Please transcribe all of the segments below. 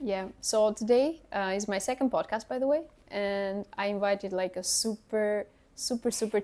Yeah, so today is my second podcast, by the way, and I invited like a super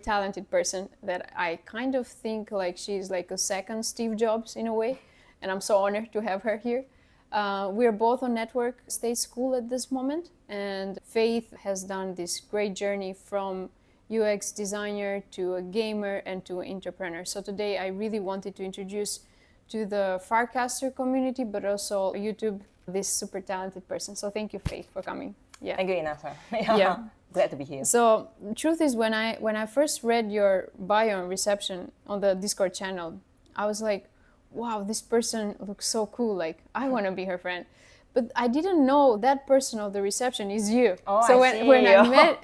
talented person that I kind of think like she's like a second Steve Jobs in a way, and I'm so honored to have her here. We are both on network state school at this moment, and Faith has done this great journey from UX designer to a gamer and to an entrepreneur. So today I really wanted to introduce to the Farcaster community, but also YouTube, this super talented person. So thank you, Faith, for coming. Yeah. Thank you, Inasa. Yeah. Glad to be here. So the truth is, when I first read your bio on reception on the Discord channel, I was like, wow, this person looks so cool. Like, I want to be her friend. But I didn't know that person of the reception is you. Oh, so I see.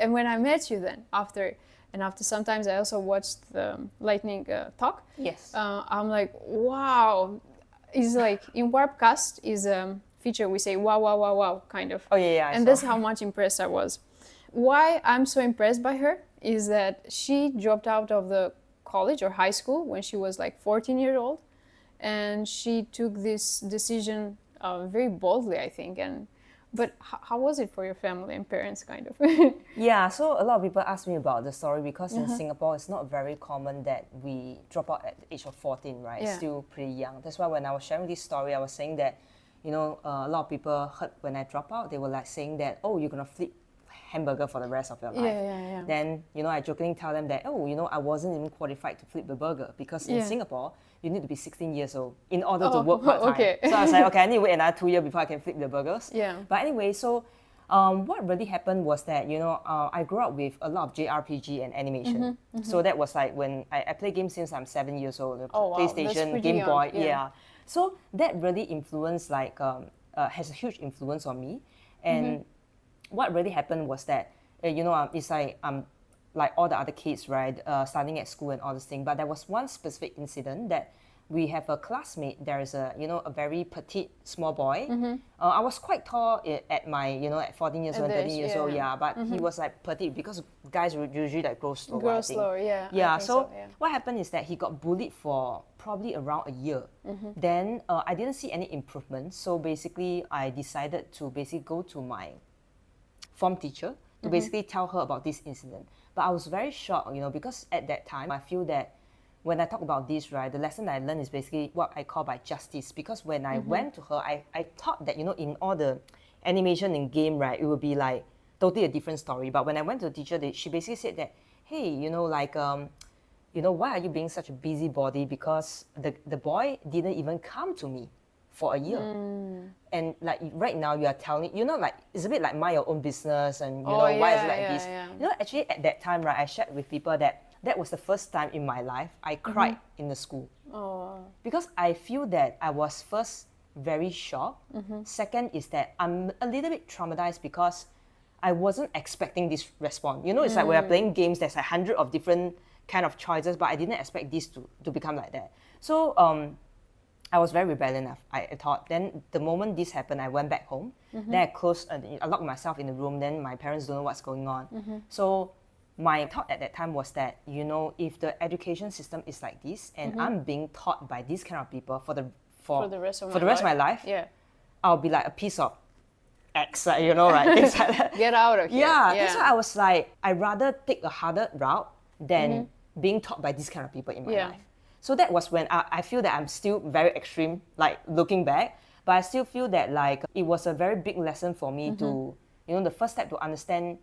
when I met you then after sometimes I also watched the Lightning talk. Yes. I'm like, wow. It's like in Warpcast is a feature we say wow wow wow wow kind of. Oh yeah. And that's how much impressed I was. Why I'm so impressed by her is that she dropped out of the college or high school when she was like 14 years old, and she took this decision very boldly, I think. But how was it for your family and parents, kind of? Yeah, so a lot of people ask me about the story because in Singapore, it's not very common that we drop out at the age of 14, right? Yeah. Still pretty young. That's why when I was sharing this story, I was saying that, a lot of people heard when I drop out, they were like saying that, oh, you're going to flip hamburger for the rest of your life. Yeah. Then, I jokingly tell them that, I wasn't even qualified to flip the burger because in Singapore, you need to be 16 years old in order to work part-time. Okay. So I was like, okay, I need to wait another 2 years before I can flip the burgers. Yeah. But anyway, so what really happened was that, I grew up with a lot of JRPG and animation. So that was like when I play games since I'm 7 years old, PlayStation, Game Boy, yeah. So that really influenced, has a huge influence on me. And what really happened was that, it's like like all the other kids, right, starting at school and all this thing. But there was one specific incident that we have a classmate. There is a very petite small boy. I was quite tall at my at 14 years old and 13 years old, but he was like petite because guys would usually like grow slower. Grow slower, yeah. Yeah. So what happened is that he got bullied for probably around a year. Then I didn't see any improvement. So basically, I decided to basically go to my form teacher to basically tell her about this incident. But I was very shocked, because at that time, I feel that when I talk about this, right, the lesson I learned is basically what I call by justice. Because when I went to her, I thought that, in all the animation and game, right, it would be like totally a different story. But when I went to the teacher, she basically said that, hey, why are you being such a busybody? Because the boy didn't even come to me for a year. And like right now you are telling, like it's a bit like mind your own business and why is it like this? Yeah. Actually at that time, right, I shared with people that was the first time in my life I cried in the school. Because I feel that I was first very shocked. Second is that I'm a little bit traumatized because I wasn't expecting this response. It's like when we're playing games, there's 100 of different kind of choices, but I didn't expect this to become like that. So I was very rebellious, I thought. Then the moment this happened, I went back home. Then I closed, I locked myself in the room. Then my parents don't know what's going on. So my thought at that time was that, if the education system is like this and I'm being taught by these kind of people for the rest of my life, I'll be like a piece of X, right? Things like that. Get out of here. Yeah, that's why I was like, I'd rather take a harder route than being taught by these kind of people in my life. So that was when I feel that I'm still very extreme, like looking back, but I still feel that like it was a very big lesson for me to, the first step to understand.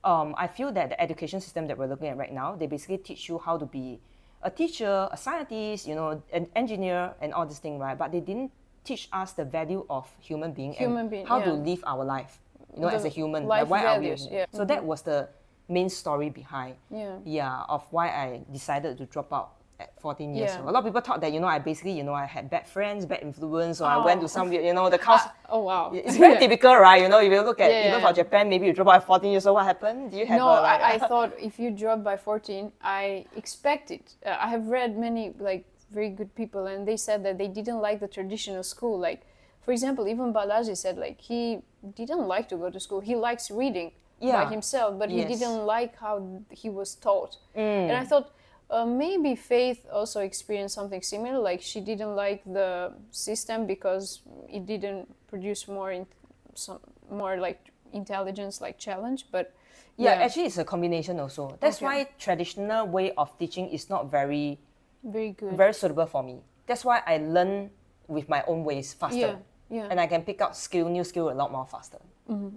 I feel that the education system that we're looking at right now, they basically teach you how to be a teacher, a scientist, an engineer and all this thing, right? But they didn't teach us the value of human being and how to live our life, as a human. Life why values, are we? So that was the main story behind, of why I decided to drop out at 14 years old. A lot of people thought that, I basically, I had bad friends, bad influence, or I went to some, the course. Oh, wow. It's very typical, right? If you look at, even for Japan, maybe you drop out at 14 years old, what happened? Do you have I thought if you drop by 14, I expected. I have read many, very good people, and they said that they didn't like the traditional school. Like, for example, even Balaji said, he didn't like to go to school. He likes reading by himself, but he didn't like how he was taught. And I thought, maybe Faith also experienced something similar, like she didn't like the system because it didn't produce more some more like intelligence, like challenge, but Yeah, actually it's a combination also. That's Okay. why traditional way of teaching is not very very good. very suitable for me. That's why I learn with my own ways faster. Yeah. And I can pick up new skill a lot more faster.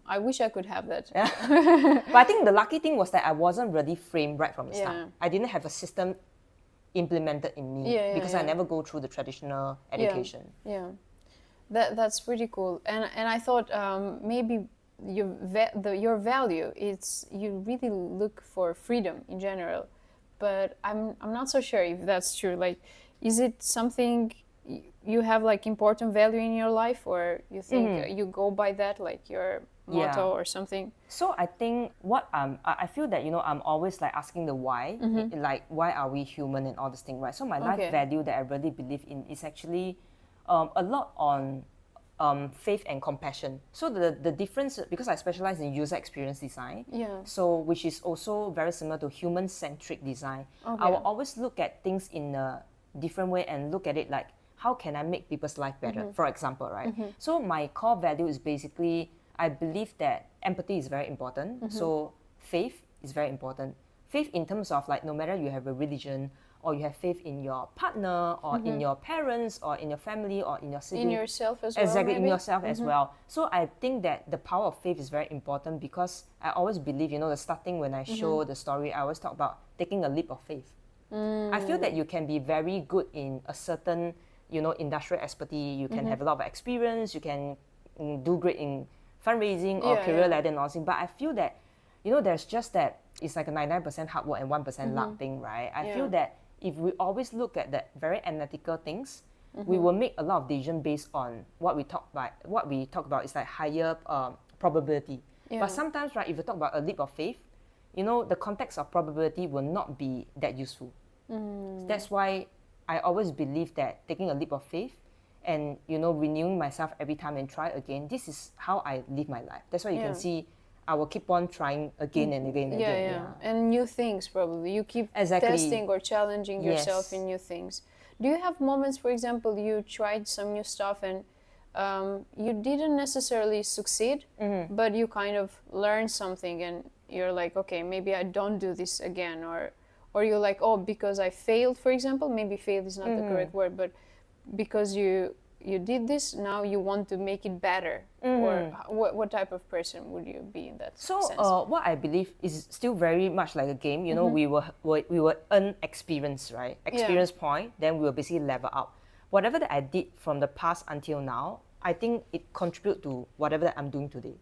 I wish I could have that. But I think the lucky thing was that I wasn't really framed right from the start. Yeah. I didn't have a system implemented in me because I never go through the traditional education. Yeah, that's pretty cool. And I thought maybe your value is you really look for freedom in general, but I'm not so sure if that's true. Like, is it something you have like important value in your life, or you think you go by that, like your motto or something? So I think I feel that I'm always like asking the why, like why are we human and all this thing, right? So my life value that I really believe in is actually a lot on faith and compassion. So the difference, because I specialize in user experience design, so which is also very similar to human-centric design. I will always look at things in a different way and look at it like, how can I make people's life better, for example, right? So my core value is basically, I believe that empathy is very important. So faith is very important. Faith in terms of like, no matter you have a religion, or you have faith in your partner, or in your parents, or in your family, or in your sibling. In yourself as well. Exactly, maybe? in yourself as well. So I think that the power of faith is very important, because I always believe, the starting when I show the story, I always talk about taking a leap of faith. I feel that you can be very good in a certain, industrial expertise. You can have a lot of experience. You can do great in fundraising or career ladder and all that. But I feel that, there's just that it's like a 99% hard work and 1% luck thing, right? I feel that if we always look at the very analytical things, we will make a lot of decisions based on what we talk about. What we talk about is like higher probability. But sometimes, right, if you talk about a leap of faith, the context of probability will not be that useful. That's why I always believe that taking a leap of faith and renewing myself every time and try again, this is how I live my life. That's why you can see I will keep on trying again and again and again. And new things, probably you keep testing or challenging yourself in new things. Do you have moments, for example, you tried some new stuff and you didn't necessarily succeed, but you kind of learned something and you're like, okay, maybe I don't do this again, or you're like, oh, because I failed, for example, maybe failed is not the correct word, but because you did this, now you want to make it better. Or what type of person would you be in that sense? So what I believe is still very much like a game. We will earn experience, right? Experience point, then we will basically level up. Whatever that I did from the past until now, I think it contributes to whatever that I'm doing today.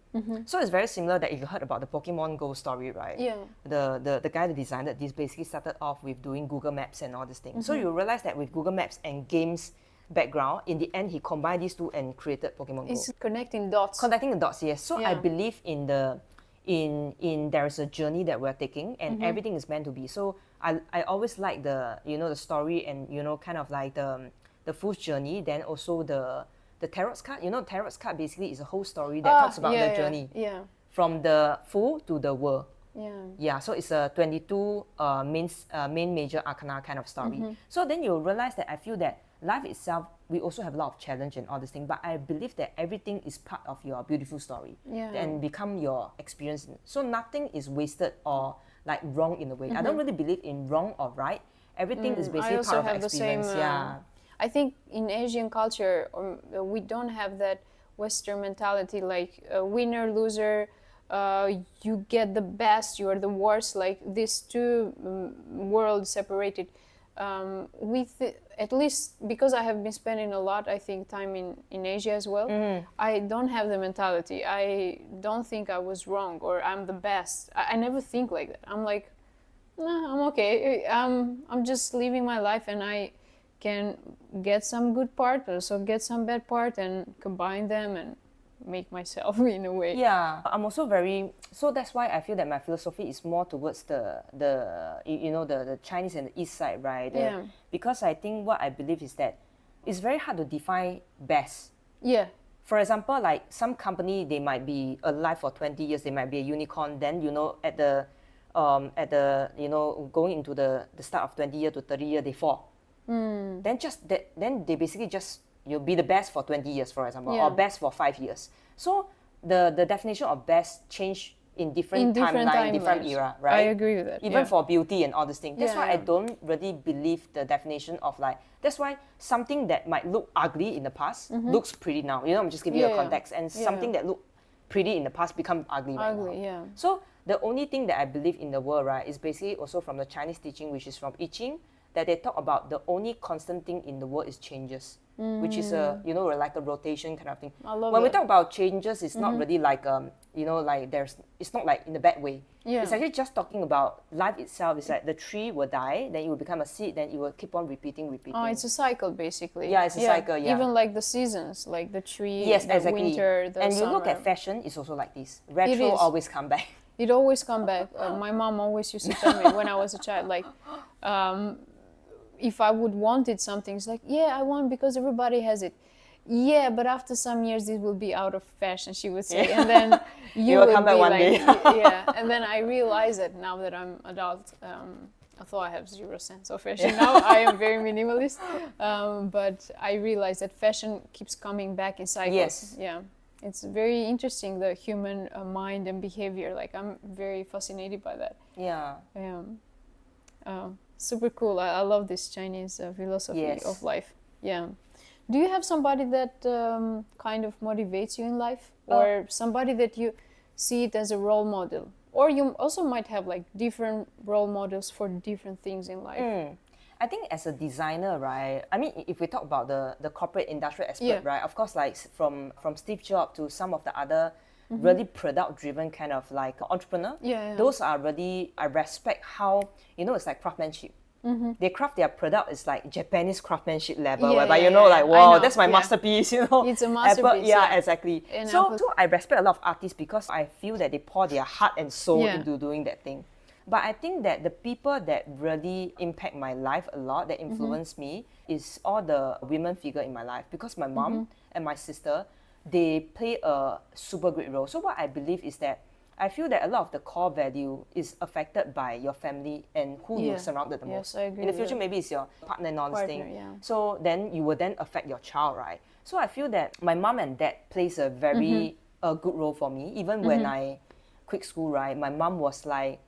So it's very similar that if you heard about the Pokemon Go story, right? The guy that designed this basically started off with doing Google Maps and all these things. So you realize that with Google Maps and games background, in the end he combined these two and created Pokemon Go. It's connecting dots. Connecting the dots, yes. So I believe in there is a journey that we're taking, and everything is meant to be. So I always like the the story and kind of like the fool's journey. Then also the tarot card. Tarot card basically is a whole story that talks about the journey from the fool to the world. So it's a 22 main major arcana kind of story. So then you realize that I feel that life itself, we also have a lot of challenge and all this thing, but I believe that everything is part of your beautiful story and become your experience. So nothing is wasted or like wrong in a way. I don't really believe in wrong or right. Everything is basically part of the experience. I think in Asian culture, we don't have that Western mentality, like winner, loser, you get the best, you are the worst, like these two worlds separated. At least because I have been spending a lot, I think, time in Asia as well, I don't have the mentality. I don't think I was wrong or I'm the best. I never think like that. I'm like, nah, I'm okay. I'm just living my life, and I can get some good part, also get some bad part, and combine them and make myself in a way. I'm also very, so that's why I feel that my philosophy is more towards the Chinese and the East side, right? Because I think what I believe is that it's very hard to define best. For example, like some company, they might be alive for 20 years, they might be a unicorn, then at the going into the start of 20 year to 30 year, they fall. Then they basically just you'll be the best for 20 years, for example, or best for 5 years. So the definition of best change in different timeline, different era, right? I agree with that. Even for beauty and all these things. That's why I yeah. don't really believe the definition of like, that's why something that might look ugly in the past looks pretty now. You know, I'm just giving you a context. And something that looked pretty in the past become ugly right now. Yeah. So the only thing that I believe in the world, right, is basically also from the Chinese teaching, which is from I Ching, that they talk about the only constant thing in the world is changes, which is a, you know, like a rotation kind of thing. I love when it. we talk about changes, it's not really like, you know, like it's not like in a bad way. Yeah. It's actually just talking about life itself. It's like the tree will die, then it will become a seed, then it will keep on repeating. Oh, it's a cycle basically. Yeah, it's a cycle, yeah. Even like the seasons, like the tree, yes, the exactly. winter, the and summer. you look at fashion, it's also like this. Retro always come back. It always come back. My mom always used to tell me when I was a child, like, if I would wanted something, it's like, yeah, I want because everybody has it. Yeah, but after some years it will be out of fashion, she would say, and then you will come back be one like, day. yeah. And then I realize that now that I'm adult, although I have 0 sense of fashion now, I am very minimalist. But I realize that fashion keeps coming back in cycles. Yes. Yeah. It's very interesting, the human mind and behavior. Like, I'm very fascinated by that. Yeah. Super cool. I love this Chinese philosophy of life. Yeah. Do you have somebody that kind of motivates you in life, or somebody that you see it as a role model? Or you also might have like different role models for different things in life. I think as a designer, right? I mean, if we talk about the corporate industrial aspect, right? Of course, like from Steve Jobs to some of the other really product-driven kind of like entrepreneur. Those are really, I respect how, you know, it's like craftsmanship. They craft their product is like Japanese craftsmanship level, whereby you know, like, wow, that's my masterpiece, you know. It's a masterpiece. Apple, exactly. So I respect a lot of artists because I feel that they pour their heart and soul into doing that thing. But I think that the people that really impact my life a lot, that influence me, is all the women figure in my life. Because my mom and my sister, they play a super great role. So what I believe is that I feel that a lot of the core value is affected by your family and who you're surrounded the most. I agree in the future, with maybe it's your partner and all this thing. Yeah. So then you will then affect your child, right? So I feel that my mom and dad plays a very good role for me. Even when I quit school, right, my mom was like,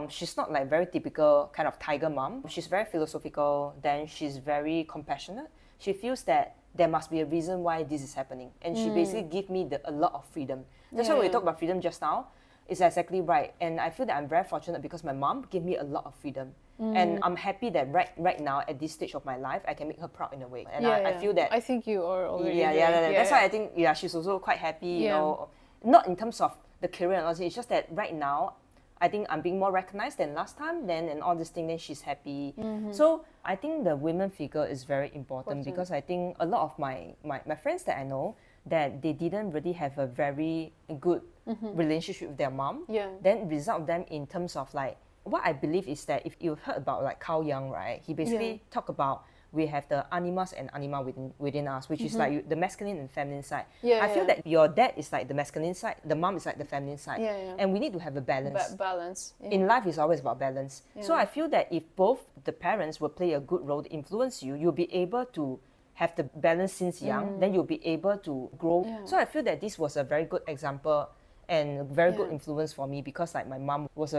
she's not like very typical kind of tiger mom. She's very philosophical, then she's very compassionate. She feels that there must be a reason why this is happening. And she basically gave me a lot of freedom. That's why when we talk about freedom just now, it's exactly right. And I feel that I'm very fortunate because my mom gave me a lot of freedom. And I'm happy that right now, at this stage of my life, I can make her proud in a way. And I feel that... I think you are already... That's why I think, she's also quite happy, you know. Not in terms of the career and all this, it's just that right now, I think I'm being more recognized than last time, and all this thing, then she's happy. So I think the women figure is very important because I think a lot of my friends that I know, that they didn't really have a very good relationship with their mom. Then result them in terms of like, what I believe is that if you've heard about like Carl Jung, right? He basically talk about we have the animus and anima within us, which is like the masculine and feminine side. I feel that your dad is like the masculine side, the mom is like the feminine side. And we need to have a balance. Balance. In life, it's always about balance. So I feel that if both the parents will play a good role to influence you, you'll be able to have the balance since young, then you'll be able to grow. So I feel that this was a very good example and very good influence for me because like my mom was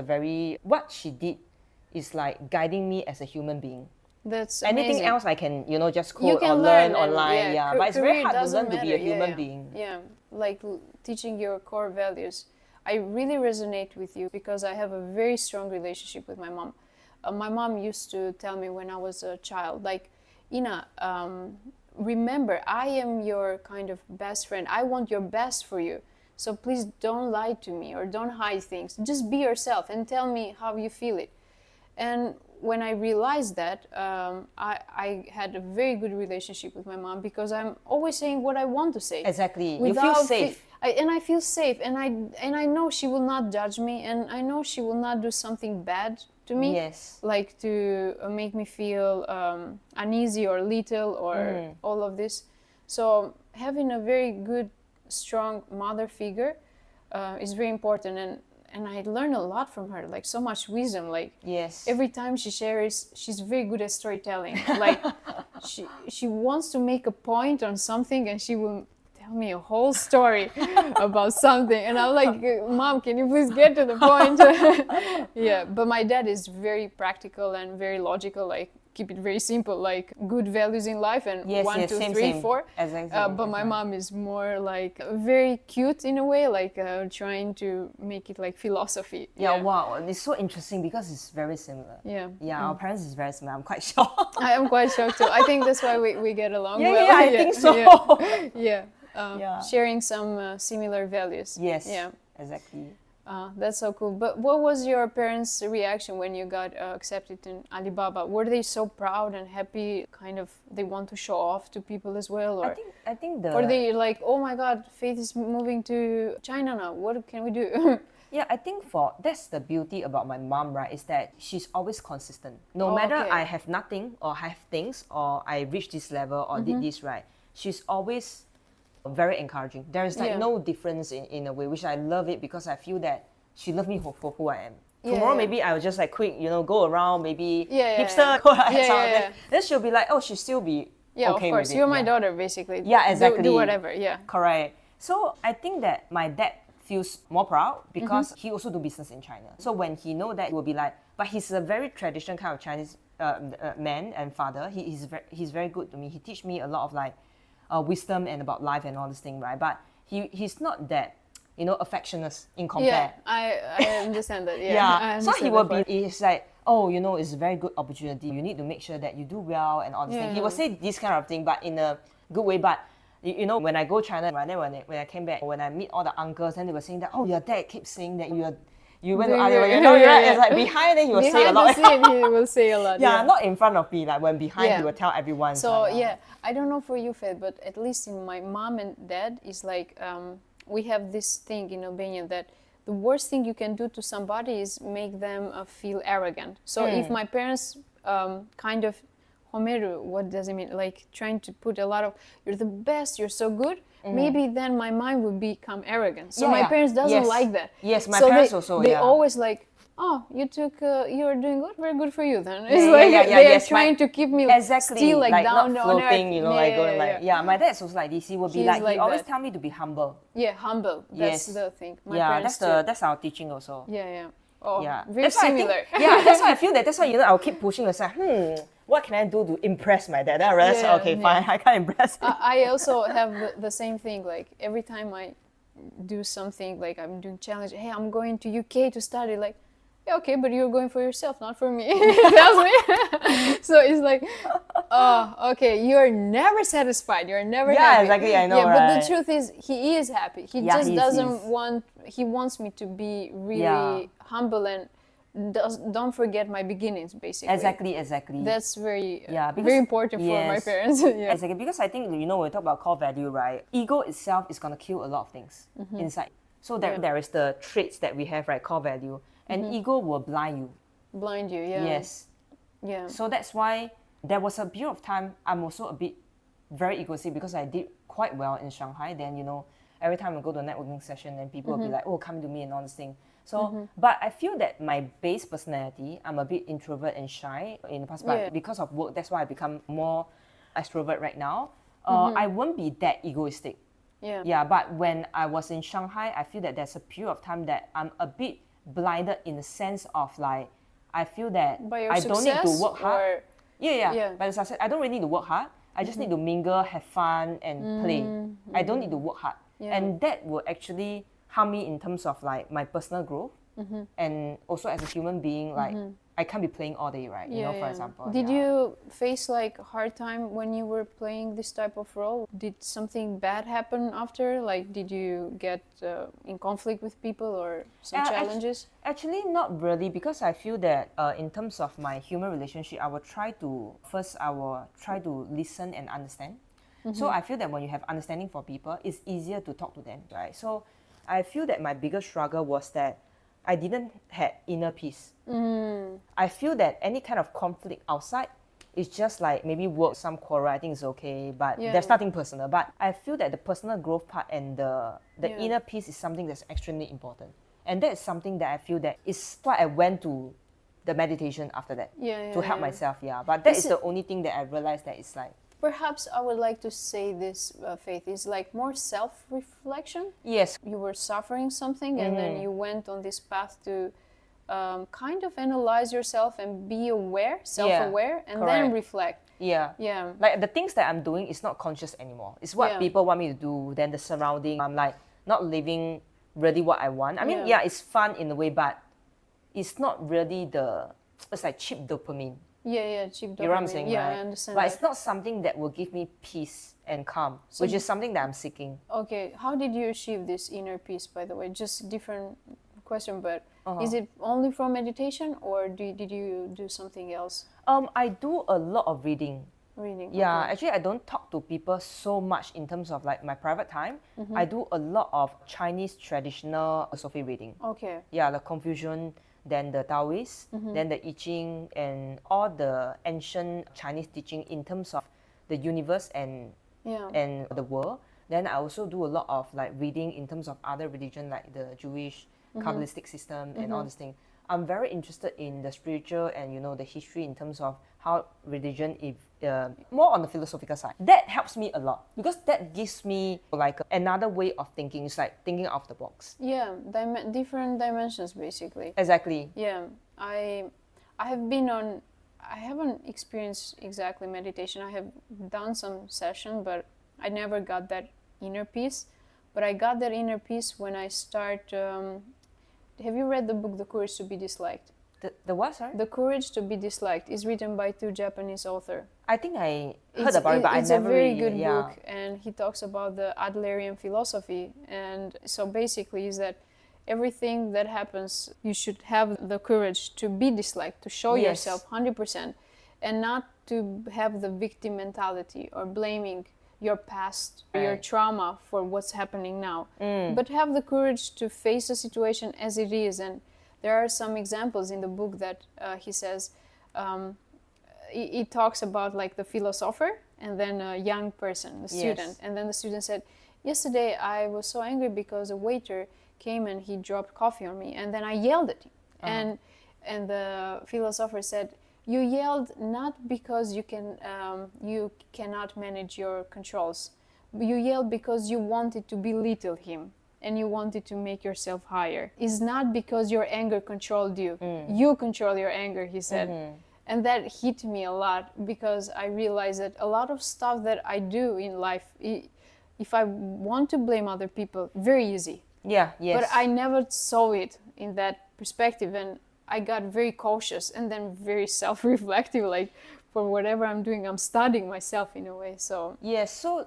what she did is like guiding me as a human being. That's anything amazing. else I can, just quote or learn online. But it's very hard to learn to be a human being. Like teaching your core values. I really resonate with you because I have a very strong relationship with my mom. My mom used to tell me when I was a child, like, Ina, remember, I am your kind of best friend. I want your best for you. So please don't lie to me or don't hide things. Just be yourself and tell me how you feel it. And when I realized that, I had a very good relationship with my mom because I'm always saying what I want to say. Exactly. You feel safe. And I feel safe, and I know she will not judge me, and I know she will not do something bad to me, like to make me feel uneasy or little or all of this. So having a very good, strong mother figure is very important, and I learned a lot from her, like so much wisdom. Like every time she shares, she's very good at storytelling. Like she wants to make a point on something, and she will tell me a whole story about something. And I'm like, Mom, can you please get to the point? Yeah, but my dad is very practical and very logical, like keep it very simple, like good values in life and one, two, three, four. Exactly. But my mom is more like very cute in a way, like trying to make it like philosophy. Yeah, wow, it's so interesting because it's very similar. Yeah. Our parents is very similar. I'm quite shocked. I am quite shocked too. I think that's why we get along well. Yeah, I think so. Yeah. Sharing some similar values. Yes. Yeah. Exactly. That's so cool. But what was your parents' reaction when you got accepted in Alibaba? Were they so proud and happy? Kind of, they want to show off to people as well, or I think the. or they like, oh my God, Faith is moving to China now. What can we do? Yeah, I think that's the beauty about my mom, right? Is that she's always consistent. No matter okay. I have nothing or have things or I reach this level or did this right, she's always very encouraging. There is like no difference in a way, which I love it because I feel that she loves me for who I am. Tomorrow maybe I will just like quick, go around, maybe hipster, then she'll be like, oh, she'll still be okay of course. with it. You're my daughter, basically. Yeah, exactly. Do whatever, yeah. Correct. So I think that my dad feels more proud because he also do business in China. So when he know that, he will be like, but he's a very traditional kind of Chinese man and father. He's very good to me. He teach me a lot of like wisdom and about life and all this thing, right? But he's not that, affectionate in compare. Yeah, I understand that. Yeah. So he will be, he's like, oh, it's a very good opportunity. You need to make sure that you do well and all this thing. He will say this kind of thing, but in a good way. But when I go China, right, then when I came back, when I meet all the uncles, then they were saying that, oh, your dad keeps saying that you went to Alibaba, right? It's like behind, then he will say a lot. Behind the scene, he will say a lot. Yeah, not in front of me. Like when behind, he will tell everyone. So I don't know for you, Faith, but at least in my mom and dad, is like we have this thing in Albania that the worst thing you can do to somebody is make them feel arrogant. So if my parents kind of Homeru, what does it mean? Like trying to put a lot of, you're the best, you're so good. Maybe then my mind would become arrogant. So my parents doesn't like that. Yes, my parents also. They always like, oh, you're doing good, very good for you then. It's they are trying to keep me still like down not floating, my dad's also like this. He will be like, he always tell me to be humble. Yeah, humble. That's the thing. My parents that's our teaching also. Yeah. Oh, yeah. Very similar. That's why I feel that. That's why I'll keep pushing aside. What can I do to impress my dad? Then I realize, fine, I can't impress him. I also have the same thing. Like every time I do something, like I'm doing challenge. Hey, I'm going to UK to study. Like, yeah, okay, but you're going for yourself, not for me. He tells me. So it's like, oh, okay, you're never satisfied. You're never happy. Yeah, exactly. I know. Yeah, right? but the truth is, he is happy. He just doesn't want. He wants me to be really humble and don't forget my beginnings, basically. Exactly. That's very very important for my parents. Exactly, because I think, when we talk about core value, right? Ego itself is gonna kill a lot of things inside. So there is the traits that we have, right? Core value, and ego will blind you. Blind you, yeah. Yes. Yeah. So that's why there was a period of time I'm also a bit very egoistic because I did quite well in Shanghai. Then every time I go to a networking session, and people will be like, oh, come to me and all this thing. So, but I feel that my base personality, I'm a bit introvert and shy in the past, but because of work, that's why I become more extrovert right now. I won't be that egoistic. Yeah, but when I was in Shanghai, I feel that there's a period of time that I'm a bit blinded in the sense of like, I feel that I don't need to work hard. By the success, I don't really need to work hard. I just need to mingle, have fun, and play. I don't need to work hard. And that will actually harm me in terms of like my personal growth, and also as a human being, like I can't be playing all day, right? For example. Did you face like a hard time when you were playing this type of role? Did something bad happen after? Like, did you get in conflict with people or some challenges? Actually, not really, because I feel that in terms of my human relationship, I will try to listen and understand. So I feel that when you have understanding for people, it's easier to talk to them, right? So I feel that my biggest struggle was that I didn't have inner peace. I feel that any kind of conflict outside is just like maybe work, some quarrel, I think it's okay, but there's nothing personal. But I feel that the personal growth part and the inner peace is something that's extremely important. And that is something that I feel that is why I went to the meditation after that to help myself. But that is the only thing that I realized that it's like Perhaps I would like to say this, Faith, is like more self-reflection. Yes. You were suffering something and then you went on this path to kind of analyze yourself and be aware, self-aware, and then correct. reflect. Yeah. Yeah. Like the things that I'm doing is not conscious anymore. It's what Yeah. people want me to do, then the surrounding. I'm like not living really what I want. I mean, Yeah. yeah, it's fun in a way, but it's not really it's like cheap dopamine. Yeah, cheap dopamine. You know what I'm saying, yeah, right? I understand Like that. it's not something that will give me peace and calm, which is something that I'm seeking. Okay, how did you achieve this inner peace, by the way? Just different question, but is it only from meditation or did you do something else? I do a lot of reading. Reading. Yeah, okay. actually, I don't talk to people so much in terms of like my private time. I do a lot of Chinese traditional philosophy reading. Okay. Yeah, the Confucian, then the Taoist, then the I Ching, and all the ancient Chinese teaching in terms of the universe and the world. Then I also do a lot of like reading in terms of other religion like the Jewish Kabbalistic system and all this thing. I'm very interested in the spiritual and the history in terms of how religion is more on the philosophical side. That helps me a lot because that gives me like another way of thinking. It's like thinking off the box. Yeah, different dimensions basically. Exactly. Yeah, I have been on. I haven't experienced exactly meditation. I have done some session, but I never got that inner peace. But I got that inner peace when I start. Have you read the book The Courage to Be Disliked? The what, sorry? The Courage to Be Disliked is written by 2 Japanese authors. I think I heard about it, but I never It's a very really, good book, and he talks about the Adlerian philosophy. And so basically is that everything that happens, you should have the courage to be disliked, to show yourself 100%, and not to have the victim mentality or blaming your past, your trauma for what's happening now. But have the courage to face the situation as it is. And there are some examples in the book that he says, he talks about like the philosopher and then a young person, the student. And then the student said, yesterday I was so angry because a waiter came and he dropped coffee on me, and then I yelled at him. And the philosopher said, you yelled not because you cannot manage your controls. You yelled because you wanted to belittle him and you wanted to make yourself higher. It's not because your anger controlled you. You control your anger, he said. And that hit me a lot because I realized that a lot of stuff that I do in life, if I want to blame other people, very easy. Yeah, yes. But I never saw it in that perspective, and I got very cautious and then very self-reflective, like for whatever I'm doing, I'm studying myself in a way. So yes, so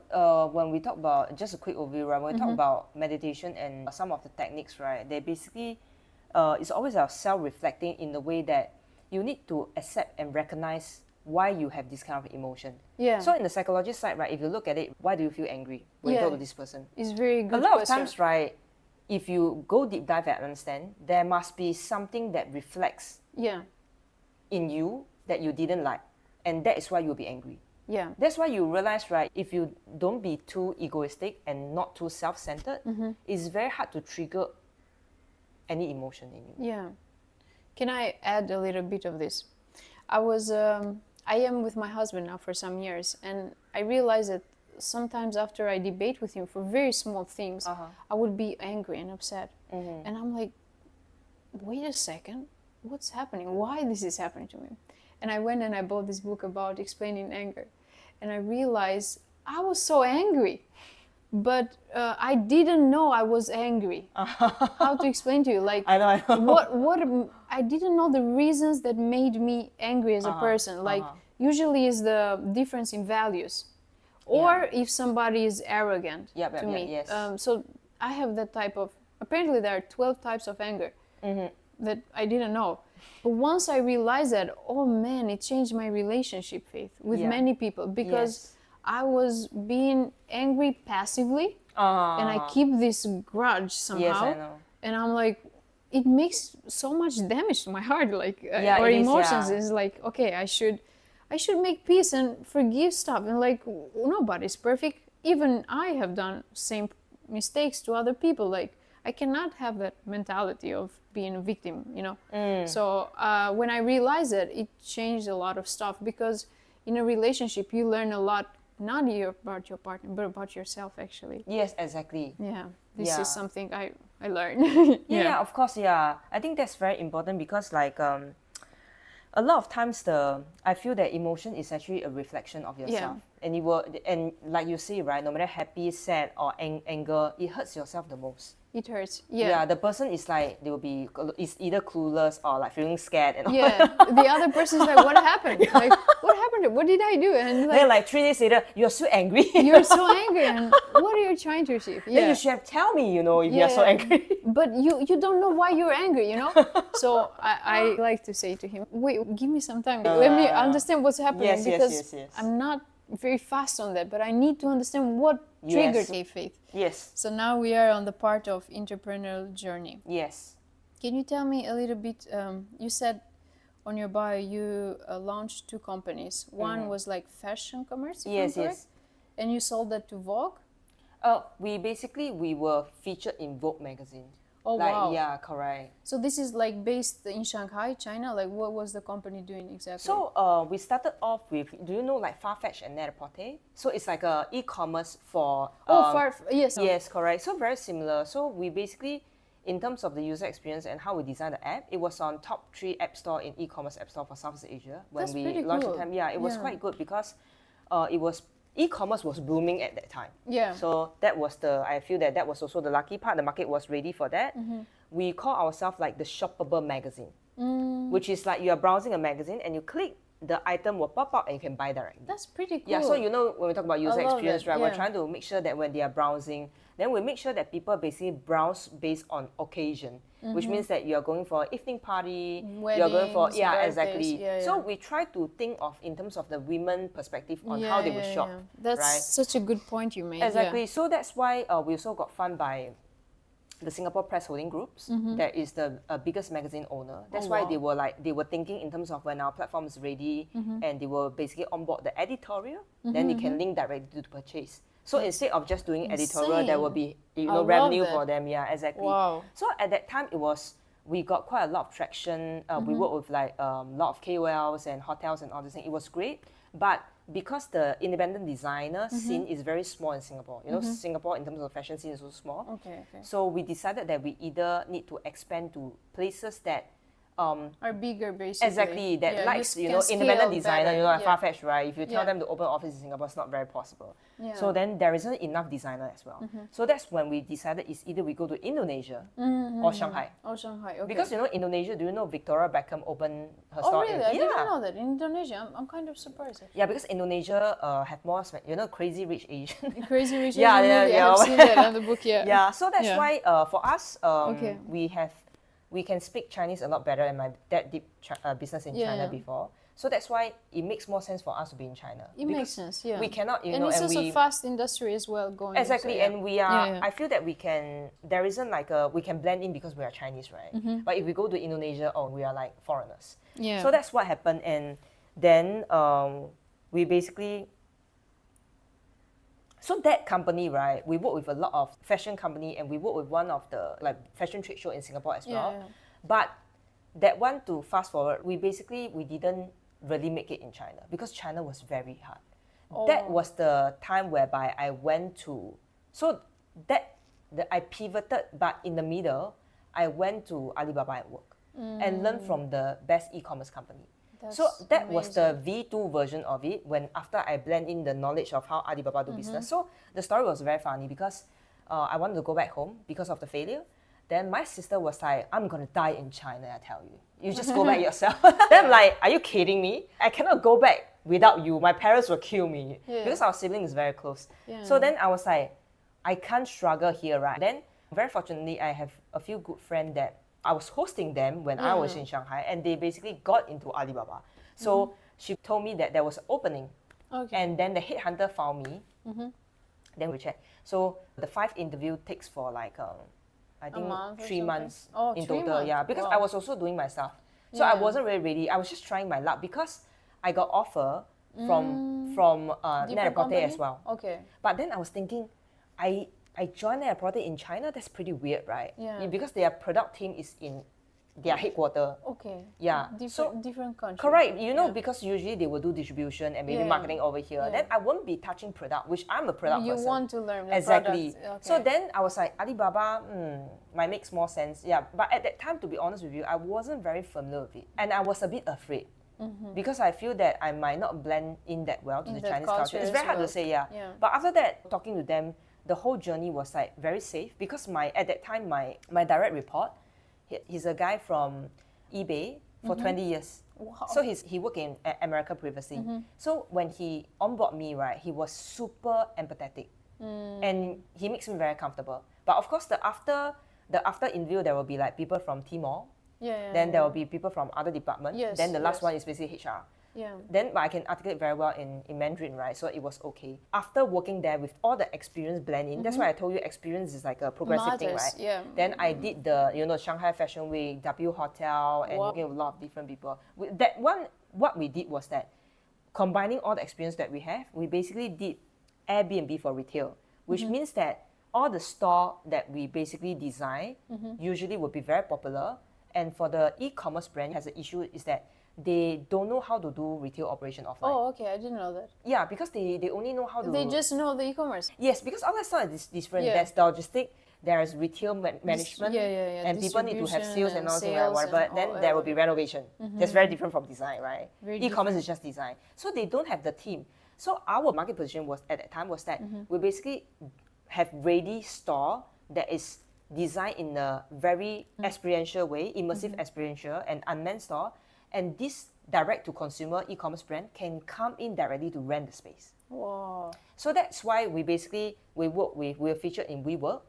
when we talk about, just a quick overview, right? When we talk about meditation and some of the techniques, right? They basically, it's always our self-reflecting in the way that you need to accept and recognize why you have this kind of emotion. yeah, So in the psychology side, right, if you look at it, why do you feel angry when you talk to this person? it's very good A lot question. of times, right, if you go deep dive and understand, there must be something that reflects Yeah, in you that you didn't like. And that is why you'll be angry. yeah, That's why you realize, right, if you don't be too egoistic and not too self-centered, it's very hard to trigger any emotion in you. yeah. Can I add a little bit of this? I am with my husband now for some years, and I realized that sometimes after I debate with him for very small things, I would be angry and upset. And I'm like, wait a second, what's happening? Why this is happening to me? And I went and I bought this book about explaining anger. And I realized I was so angry, but I didn't know I was angry. How to explain to you? Like, I know. what I didn't know the reasons that made me angry as a person. Like, usually is the difference in values. Or if somebody is arrogant to me. Yes. So I have that type of, apparently there are 12 types of anger that I didn't know. But once I realized that, oh man, it changed my relationship, Faith, with many people, because I was being angry passively and I keep this grudge somehow. Yes, I know. And I'm like, it makes so much damage to my heart, like, or it is, emotions. yeah. It's like, okay, I should make peace and forgive stuff. And like, nobody's perfect. Even I have done same mistakes to other people. Like, I cannot have that mentality of being a victim, So when I realized that, it changed a lot of stuff, because in a relationship you learn a lot not about your partner, but about yourself actually. Yes, exactly. Yeah, this Yeah. is something I learned. Yeah, of course, yeah. I think that's very important because like a lot of times I feel that emotion is actually a reflection of yourself. And and like you say, right, no matter happy, sad or anger, it hurts yourself the most. It hurts. Yeah, the person is like they will be is either clueless or like feeling scared and all. Yeah, the other person is like, what happened? Like, what happened? What did I do? And like, Then like 3 days later, you're so angry. you're so angry, and what are you trying to achieve? Yeah. Then you should have tell me, you know, if you're so angry. But you don't know why you're angry, you know? So I like to say to him, wait, give me some time. Let me understand what's happening, because I'm not very fast on that, but I need to understand what triggered me, Faith. Yes. So now we are on the part of entrepreneurial journey. Yes. Can you tell me a little bit, you said on your bio you launched 2 companies. One was like fashion commerce, if I'm correct? And you sold that to Vogue? We were featured in Vogue magazine. Oh, wow. Yeah, correct. So this is like based in Shanghai, China? Like what was the company doing exactly? So we started off with, do you know like Farfetch and Net-a-Porter? So it's like a e-commerce for... yes. Yes, correct. So very similar. So we basically, in terms of the user experience and how we designed the app, it was on top 3 app store in e-commerce app store for Southeast Asia. When That's we pretty launched cool. the time. Yeah, it was quite good because e-commerce was booming at that time. Yeah. So I feel that was also the lucky part. The market was ready for that. We call ourselves like the shoppable magazine, which is like you are browsing a magazine and you click, the item will pop up and you can buy directly. That's pretty cool. Yeah, so you know when we talk about user experience, right? Yeah. We're trying to make sure that when they are browsing, then we make sure that people basically browse based on occasion, which means that you are going for an evening party, you're going for birthdays, exactly. yeah. So we try to think of in terms of the women perspective on how they would shop. That's right? such a good point you made. Exactly. So that's why we also got funded by the Singapore Press Holding Groups. That is the biggest magazine owner. That's why they were thinking in terms of when our platform is ready, and they will basically onboard the editorial. Then they can link directly to purchase. So instead of just doing editorial, there will be revenue for them. Yeah, exactly. Wow. So at that time, we got quite a lot of traction. We worked with like a lot of KOLs and hotels and all this thing. It was great, but because the independent designer scene is very small in Singapore, you know, Singapore in terms of fashion scene is so small. Okay. So we decided that we either need to expand to places that are bigger, basically. Exactly, that likes, you you know, can independent scale designer, better. you know, like Farfetch, right? If you tell them to open an office in Singapore, it's not very possible. So then there isn't enough designer as well. So that's when we decided is either we go to Indonesia or Shanghai. Oh, Shanghai, okay. Because, you know, Indonesia, do you know Victoria Beckham opened her Oh, store really? in... I didn't know that. In Indonesia, I'm kind of surprised. Yeah, because Indonesia have more, you know, Crazy Rich Asian. Crazy Rich Yeah, Asian yeah, movie. yeah. I have seen that in the book, Yeah, so that's why for us, Okay. we can speak Chinese a lot better, and my dad did business in China before. So that's why it makes more sense for us to be in China. It makes sense, yeah. We cannot, you and know, it's and also we... fast industry as well going. Exactly, so, yeah. and we are, I feel that there isn't like we can blend in because we are Chinese, right? But if we go to Indonesia, we are like foreigners. Yeah. So that's what happened, and then we basically... So that company, right, we work with a lot of fashion company, and we work with one of the like fashion trade show in Singapore as well. Yeah. But that one, to fast forward, we didn't really make it in China because China was very hard. That was the time whereby I went to... So I pivoted, but in the middle, I went to Alibaba at work and learned from the best e-commerce company. So that was the V2 version of it, when after I blend in the knowledge of how Alibaba do business. So the story was very funny because I wanted to go back home because of the failure. Then my sister was like, I'm going to die in China, I tell you. You just go back yourself. Then I'm like, are you kidding me? I cannot go back without you. My parents will kill me. Because our sibling is very close. So then I was like, I can't struggle here, right? Then very fortunately, I have a few good friends that I was hosting them when I was in Shanghai, and they basically got into Alibaba. So she told me that there was an opening, and then the headhunter found me. Then we checked. So the 5 interview takes for like I think 3 months in total. Yeah, because I was also doing my stuff, so I wasn't really ready. I was just trying my luck because I got offer from Net-a-Porter as well. Okay. But then I was thinking, I joined Net-a-Porter in China. That's pretty weird, right? Yeah. Because their product team is in their headquarters. Okay. Yeah. Different countries. Correct. You know, because usually they will do distribution and maybe marketing over here. Then I won't be touching product, which I'm a product person. You want to learn the exactly. product. So then I was like, Alibaba, might make more sense. Yeah. But at that time, to be honest with you, I wasn't very familiar with it. And I was a bit afraid. Because I feel that I might not blend in that well to the Chinese culture. It's very hard to say, But after that, talking to them, the whole journey was like very safe because at that time, my direct report, he's a guy from eBay for 20 years. Wow. So he worked in America previously. So when he onboarded me, right, he was super empathetic. And he makes me very comfortable. But of course, the after interview, there will be like people from Timor. Then there will be people from other departments. Yes, then the last one is basically HR. Then, but I can articulate very well in Mandarin, right? So it was okay. After working there with all the experience blending, that's why I told you experience is like a progressive thing, right? Yeah. Then I did the Shanghai Fashion Week, W Hotel, and working with a lot of different people. That one, what we did was that combining all the experience that we have, we basically did Airbnb for retail, which means that all the store that we basically design usually will be very popular. And for the e-commerce brand, has an issue is that they don't know how to do retail operation offline. Oh, okay, I didn't know that. Yeah, because they only know how to. They just know the e-commerce. Yes, because all that stuff is different. There's logistic, there is retail management, and people need to have sales and also whatever. Then there will be renovation. That's very different from design, right? E-commerce is just design. So they don't have the team. So our market position was at that time was that we basically have ready store that is designed in a very experiential way, immersive experiential and unmanned store. And this direct-to-consumer e-commerce brand can come in directly to rent the space. Wow. So that's why we were featured in WeWork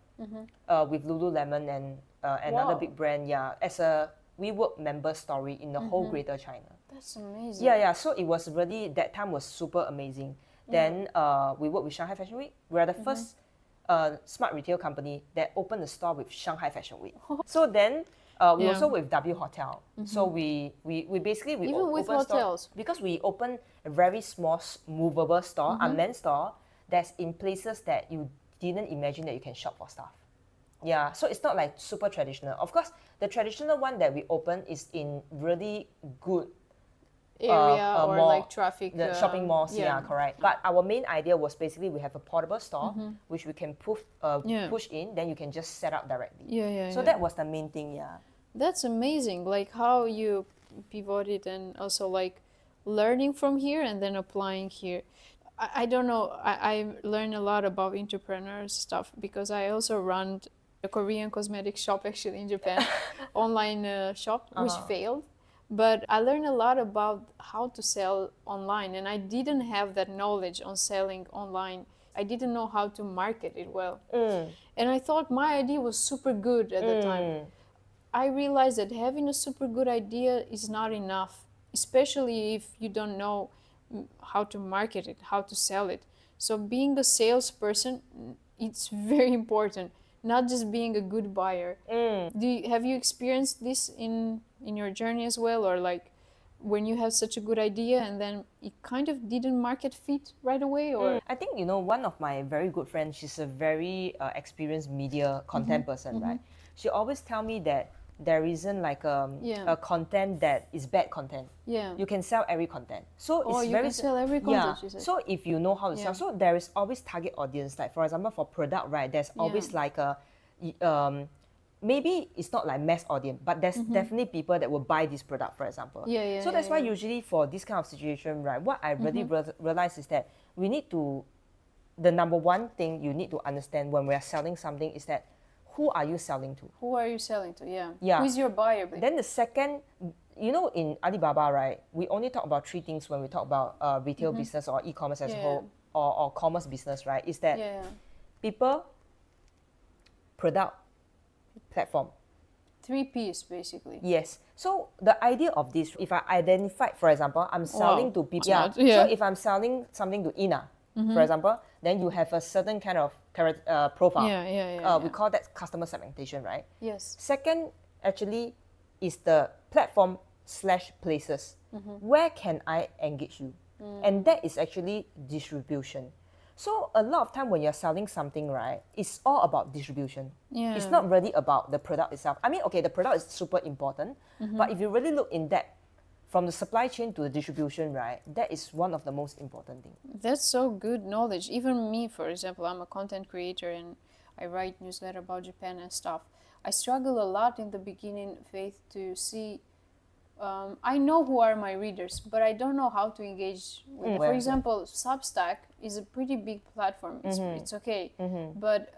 with Lululemon and another big brand, as a WeWork member story in the whole Greater China. That's amazing. Yeah. So it was really, that time was super amazing. Then we worked with Shanghai Fashion Week. We are the first smart retail company that opened a store with Shanghai Fashion Week. So then we also with W Hotel. So we basically even with hotels store, because we opened a very small movable store, unmanned store that's in places that you didn't imagine that you can shop for stuff. Yeah, so it's not like super traditional. Of course, the traditional one that we opened is in really good area or mall, like traffic. The shopping malls, correct. But our main idea was basically we have a portable store which we can push in, then you can just set up directly. So that was the main thing, That's amazing, like how you pivoted and also like learning from here and then applying here. I don't know, I learned a lot about entrepreneurs stuff because I also run a Korean cosmetic shop actually in Japan, online shop, which failed. But I learned a lot about how to sell online, and I didn't have that knowledge on selling online. I didn't know how to market it well. And I thought my idea was super good at the time. I realized that having a super good idea is not enough, especially if you don't know how to market it, how to sell it. So being a salesperson, it's very important, not just being a good buyer. Have you experienced this in your journey as well, or like when you have such a good idea and then it kind of didn't market fit right away? Or I think one of my very good friends, she's a very experienced media content person, right? She always tell me that there isn't like a content that is bad content. You can sell every content. So it's can sell every content, she said. So if you know how to sell, so there is always target audience. Like for example, for product, right? There's always like a maybe it's not like mass audience, but there's definitely people that will buy this product, for example. So that's why usually for this kind of situation, right? What I really realize is that we need to, the number one thing you need to understand when we are selling something is that who are you selling to? Who are you selling to? Who is your buyer? Then the second, in Alibaba, right, we only talk about three things when we talk about retail business or e-commerce as a whole, or commerce business, right? Is that people, product, platform. 3 Ps basically. Yes. So the idea of this, if I identify, for example, I'm selling to people. So if I'm selling something to Ina, for example, then you have a certain kind of profile. We call that customer segmentation, right? Yes. Second, actually, is the platform/places. Where can I engage you? And that is actually distribution. So a lot of time when you're selling something, right, it's all about distribution. Yeah. It's not really about the product itself. I mean, okay, the product is super important, but if you really look in depth, from the supply chain to the distribution, right, that is one of the most important things. That's so good knowledge. Even me, for example, I'm a content creator and I write newsletter about Japan and stuff. I struggle a lot in the beginning, Faith, to see. I know who are my readers, but I don't know how to engage with them. For example, Substack is a pretty big platform. It's okay, but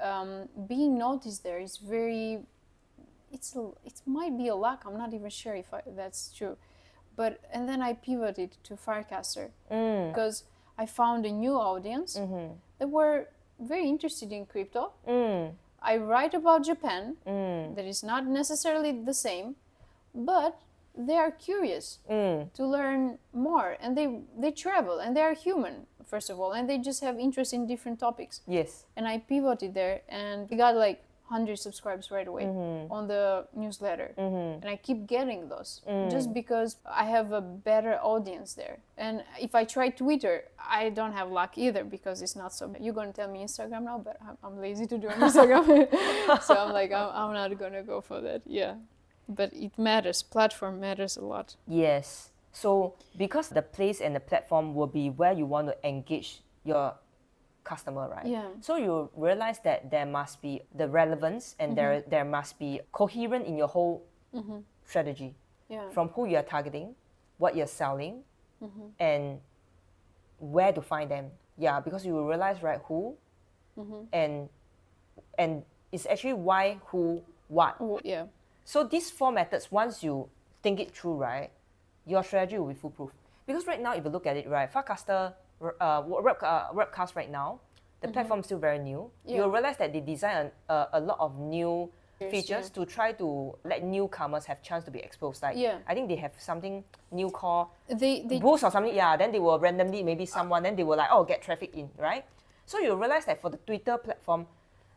being noticed there is very. It might be a luck. I'm not even sure if that's true, but and then I pivoted to Firecaster because I found a new audience that were very interested in crypto. I write about Japan. That is not necessarily the same, but they are curious to learn more, and they travel, and they are human, first of all, and they just have interest in different topics. Yes. And I pivoted there, and we got like 100 subscribers right away on the newsletter. And I keep getting those just because I have a better audience there. And if I try Twitter, I don't have luck either because it's not so. You're going to tell me Instagram now, but I'm lazy to do Instagram. So I'm like, I'm not going to go for that. Yeah. But it matters. Platform matters a lot. Yes. So because the place and the platform will be where you want to engage your customer, right? Yeah. So you realize that there must be the relevance and there must be coherent in your whole strategy. Yeah. From who you're targeting, what you're selling, and where to find them. Yeah, because you will realize, right, who and it's actually why, who, what. Yeah. So these four methods, once you think it through, right, your strategy will be foolproof. Because right now, if you look at it, right, Farcaster, webcast right now, the platform is still very new. Yeah. You'll realize that they design a lot of new features to try to let newcomers have chance to be exposed. Like, I think they have something new called They boost or something. Yeah, then they will randomly, maybe someone, then they will like, oh, get traffic in, right? So you'll realize that for the Twitter platform,